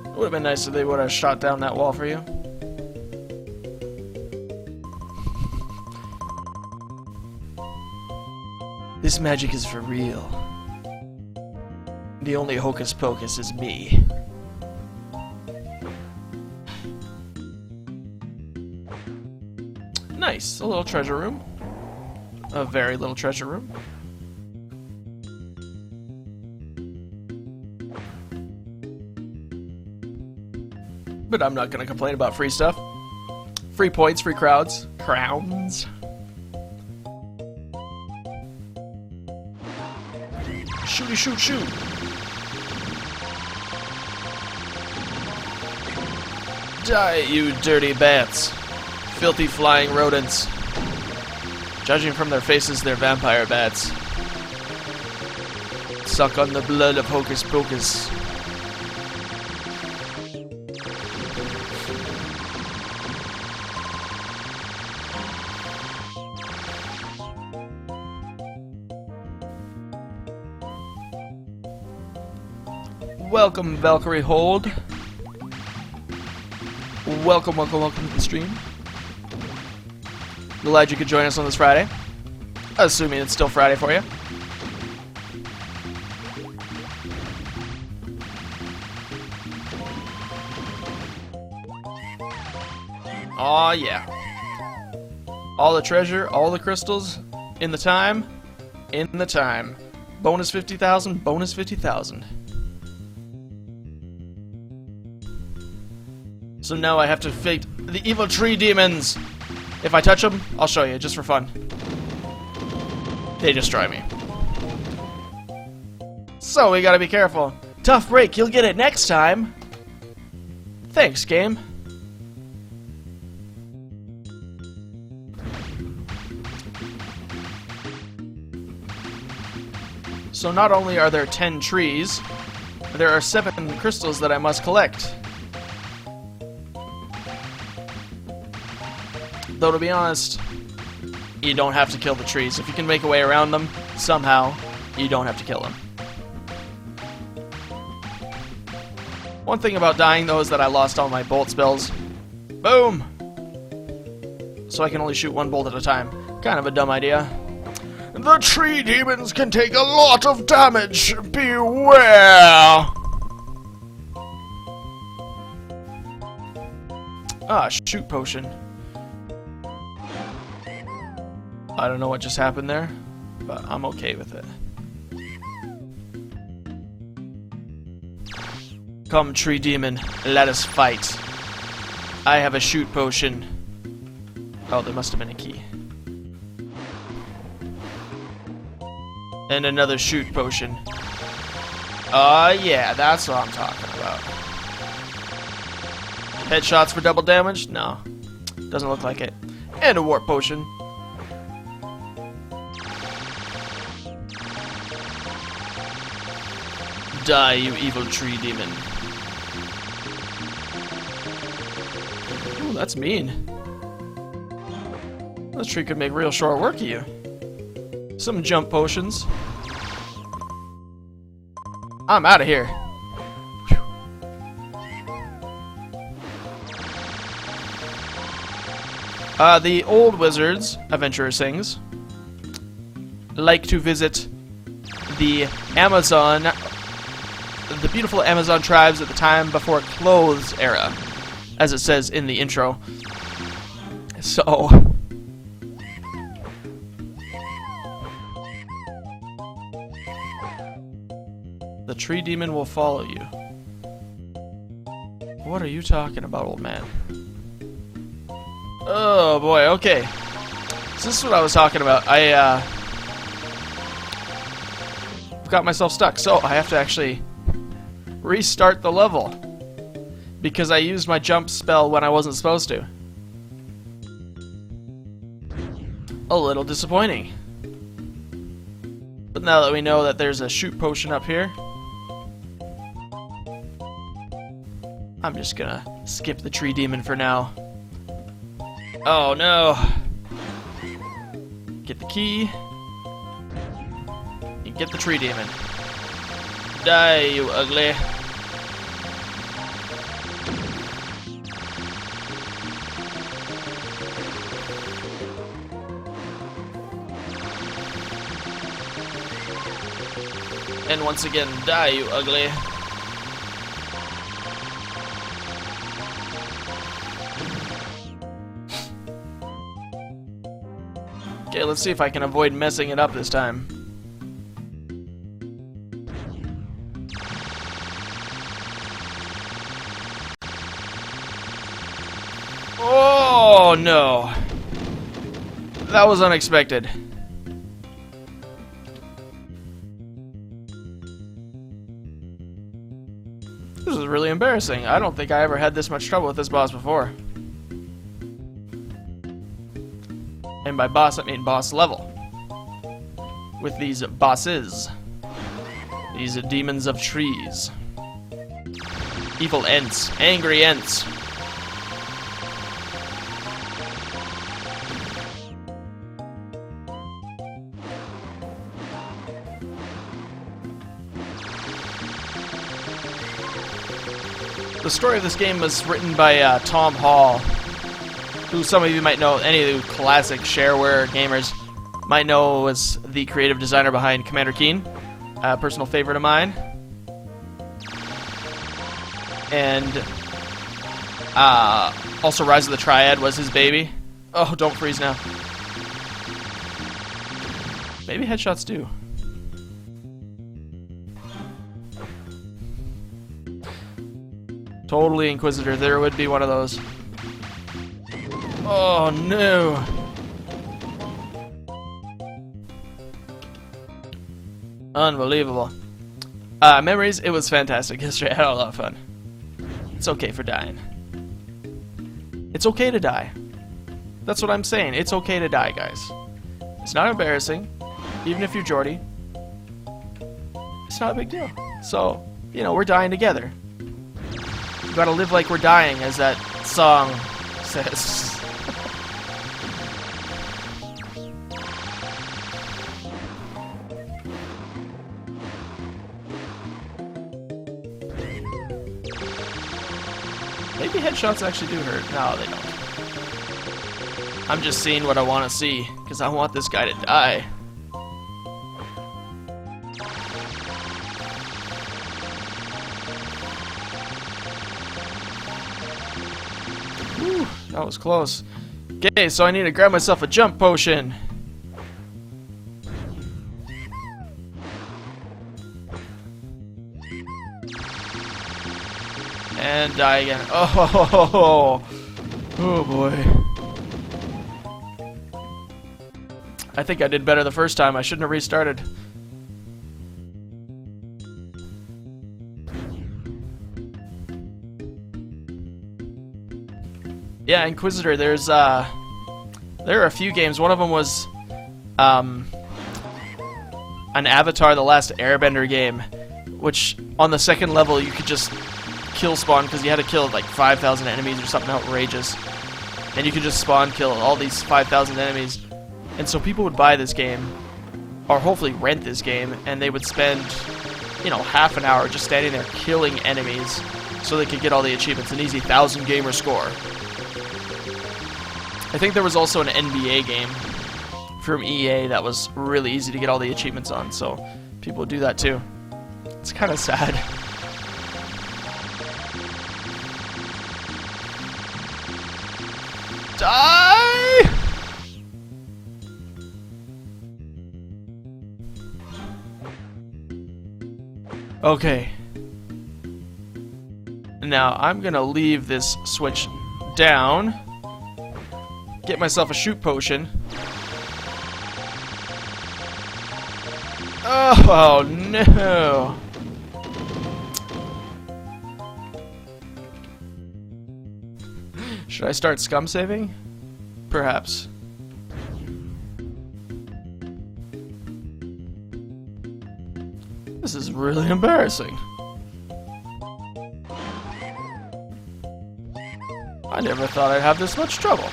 It would have been nice if they would have shot down that wall for you. This magic is for real. The only Hocus Pocus is me. Nice, a little treasure room. A very little treasure room. But I'm not gonna complain about free stuff. Free points, free crowds. Crowns. Shooty shoot shoot. Die, you dirty bats. Filthy flying rodents. Judging from their faces, they're vampire bats. Suck on the blood of Hocus Pocus. Welcome, Valkyrie Hold. Welcome to the stream. Glad you could join us on this Friday. Assuming it's still Friday for you. Aw, yeah. All the treasure, all the crystals, in the time. Bonus 50,000, bonus 50,000. So now I have to fight the evil tree demons. If I touch them, I'll show you, just for fun. They destroy me. So we gotta be careful. Tough break, you'll get it next time. Thanks, game. So not only are there 10 trees, there are 7 crystals that I must collect. Though to be honest, you don't have to kill the trees. If you can make a way around them, somehow, you don't have to kill them. One thing about dying though is that I lost all my bolt spells. Boom! So I can only shoot 1 bolt at a time. Kind of a dumb idea. The tree demons can take a lot of damage. Beware! Ah, shoot potion. I don't know what just happened there, but I'm okay with it. Come, tree demon, let us fight. I have a shoot potion. Oh, there must have been a key. And another shoot potion. Yeah, that's what I'm talking about. Headshots for double damage? No. Doesn't look like it. And a warp potion. Die, you evil tree demon. Ooh, that's mean. This tree could make real short work of you. Some jump potions. I'm out of here. The old wizards, adventurer sings, like to visit the Amazon, the beautiful Amazon tribes at the time before clothes era, as it says in the intro. So the tree demon will follow you. What are you talking about, old man? Oh boy, okay. So this is what I was talking about. I got myself stuck, so I have to actually restart the level because I used my jump spell when I wasn't supposed to. A little disappointing. But now that we know that there's a shoot potion up here, I'm just gonna skip the tree demon for now. Oh no! Get the key. And get the tree demon. Die, you ugly. And once again, die, you ugly. Okay, let's see if I can avoid messing it up this time. Oh no! That was unexpected. This is really embarrassing. I don't think I ever had this much trouble with this boss before. And by boss, I mean boss level. With these bosses. These demons of trees. Evil Ents. Angry Ents. The story of this game was written by Tom Hall, who some of you might know, any of the classic shareware gamers might know was the creative designer behind Commander Keen, a personal favorite of mine. And also Rise of the Triad was his baby. Oh, don't freeze now. Maybe headshots do. Totally Inquisitor, there would be one of those. Oh no! Unbelievable. Memories, it was fantastic. History, I had a lot of fun. It's okay for dying. It's okay to die. That's what I'm saying. It's okay to die, guys. It's not embarrassing, even if you're Jordy. It's not a big deal. So, you know, we're dying together. You gotta live like we're dying, as that song says. Maybe headshots actually do hurt. No, they don't. I'm just seeing what I want to see, because I want this guy to die. Whew, that was close. Okay, so I need to grab myself a jump potion. And die again. Oh boy. I think I did better the first time. I shouldn't have restarted. Yeah, Inquisitor, there are a few games. One of them was an Avatar: The Last Airbender game, which on the second level you could just kill spawn, because you had to kill like 5,000 enemies or something outrageous, and you could just spawn kill all these 5,000 enemies. And so people would buy this game, or hopefully rent this game, and they would spend, you know, half an hour just standing there killing enemies so they could get all the achievements, an easy 1,000 gamer score. I think there was also an NBA game from EA that was really easy to get all the achievements on, so people would do that too. It's kind of sad. Die! Okay. Now, I'm gonna leave this switch down. Get myself a shoot potion. Oh, no! Should I start scum saving? Perhaps. This is really embarrassing. I never thought I'd have this much trouble.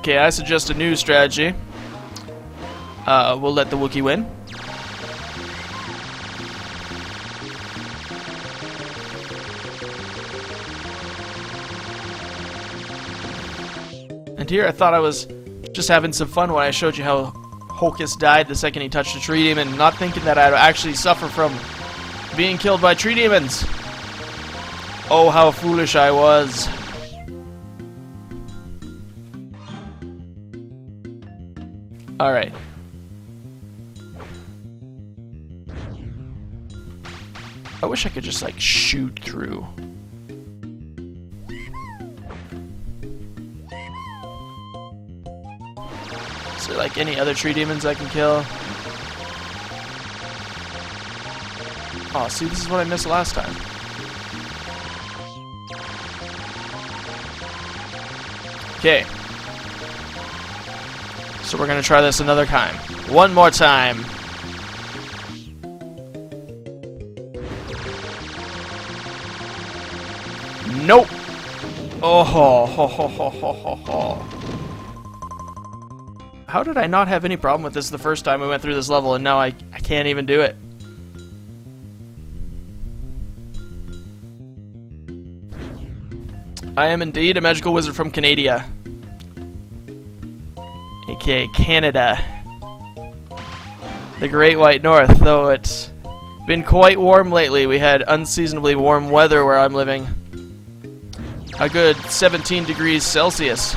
Okay, I suggest a new strategy. We'll let the Wookiee win. And here I thought I was just having some fun when I showed you how Hocus died the second he touched a tree demon, not thinking that I'd actually suffer from being killed by tree demons. Oh, how foolish I was. Alright. I wish I could just, like, shoot through. Is there, like, any other tree demons I can kill? Oh, see, this is what I missed last time. Okay. So we're gonna try this another time. One more time. Nope. Oh ho ho ho ho ho ho. How did I not have any problem with this the first time we went through this level, and now I can't even do it? I am indeed a magical wizard from Canada. aka Canada. The Great White North, though it's been quite warm lately. We had unseasonably warm weather where I'm living. A good 17 degrees Celsius.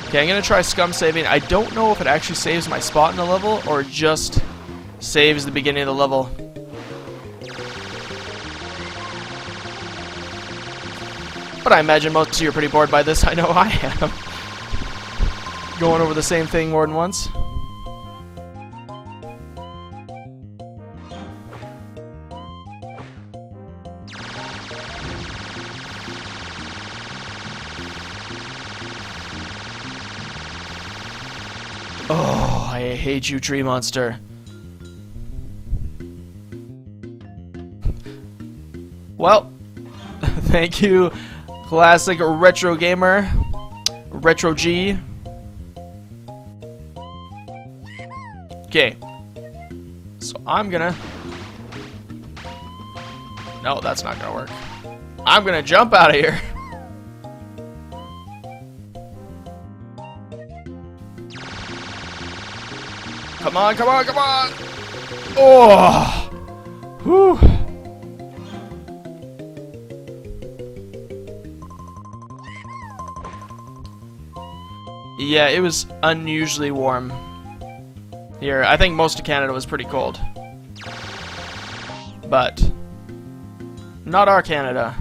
Okay, I'm gonna try scum saving. I don't know if it actually saves my spot in the level or just saves the beginning of the level. But I imagine most of you are pretty bored by this. I know I am. Going over the same thing more than once. Oh, I hate you, tree monster. Well, thank you, classic retro gamer, Retro G. Okay, so I'm gonna... No, that's not gonna work. I'm gonna jump out of here. Come on, come on, come on! Oh! Whew! Yeah, it was unusually warm here. I think most of Canada was pretty cold. But not our Canada.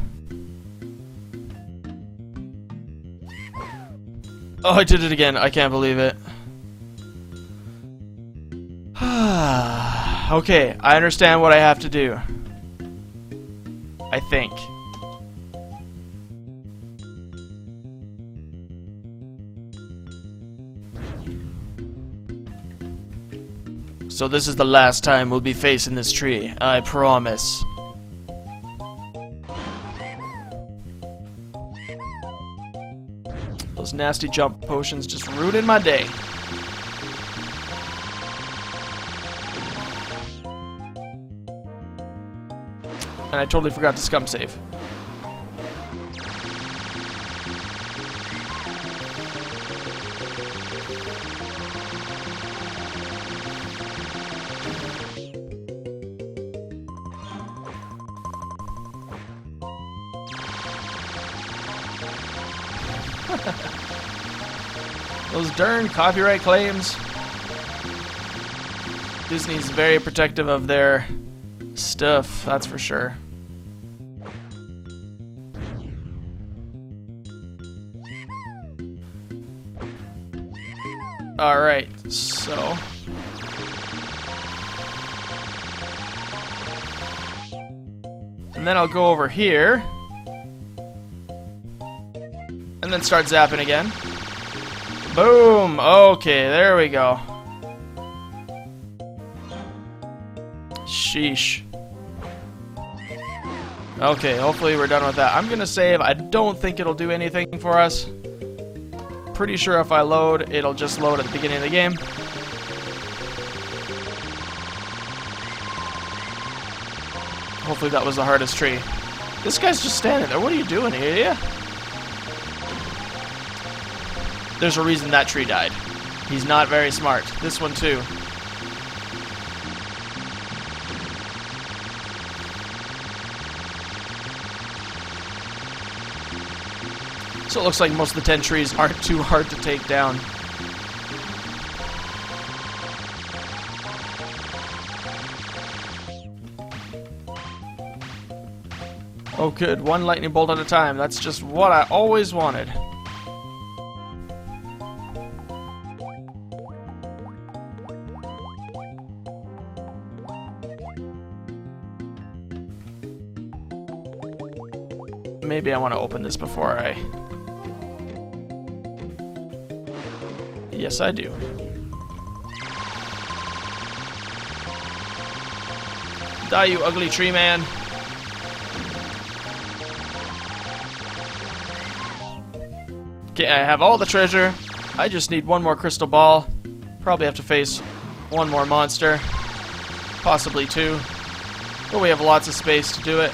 Oh, I did it again. I can't believe it. Okay, I understand what I have to do. I think. So this is the last time we'll be facing this tree, I promise. Those nasty jump potions just ruining my day. And I totally forgot to scum save. Those darn copyright claims. Disney's very protective of their stuff, that's for sure. Alright, so... And then I'll go over here. And then start zapping again. Boom! Okay, there we go. Sheesh. Okay, hopefully we're done with that. I'm gonna save. I don't think it'll do anything for us. Pretty sure if I load, it'll just load at the beginning of the game. Hopefully that was the hardest tree. This guy's just standing there. What are you doing here, yeah? There's a reason that tree died. He's not very smart. This one too. So it looks like most of the 10 trees aren't too hard to take down. Oh good, one lightning bolt at a time. That's just what I always wanted. Maybe I want to open this before I... Yes, I do. Die, you ugly tree man. Okay, I have all the treasure. I just need one more crystal ball. Probably have to face one more monster. Possibly two. But we have lots of space to do it.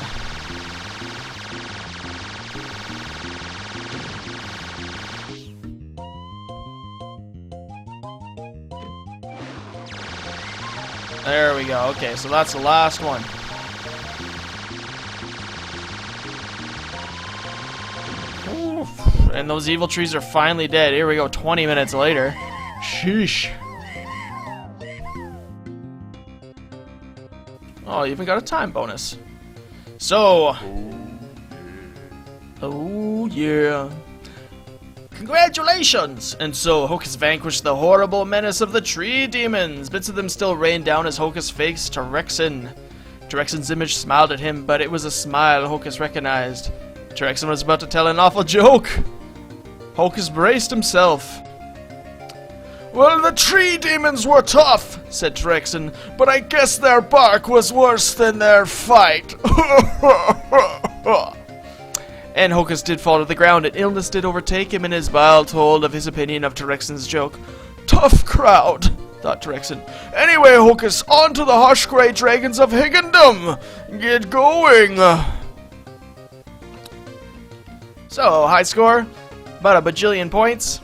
There we go. Okay, so that's the last one. Oof. And those evil trees are finally dead. Here we go, 20 minutes later. Sheesh. Oh, you even got a time bonus. So. Oh, yeah. Congratulations! And so, Hocus vanquished the horrible menace of the tree demons. Bits of them still rained down as Hocus faced Terexin. Terexin's image smiled at him, but it was a smile Hocus recognized. Terexin was about to tell an awful joke. Hocus braced himself. Well, the tree demons were tough, said Terexin, but I guess their bark was worse than their fight. And Hocus did fall to the ground, and illness did overtake him, and his bile told of his opinion of Terexin's joke. Tough crowd, thought Terexin. Anyway, Hocus, on to the hush grey dragons of Higgindom. Get going. So, high score, about a bajillion points.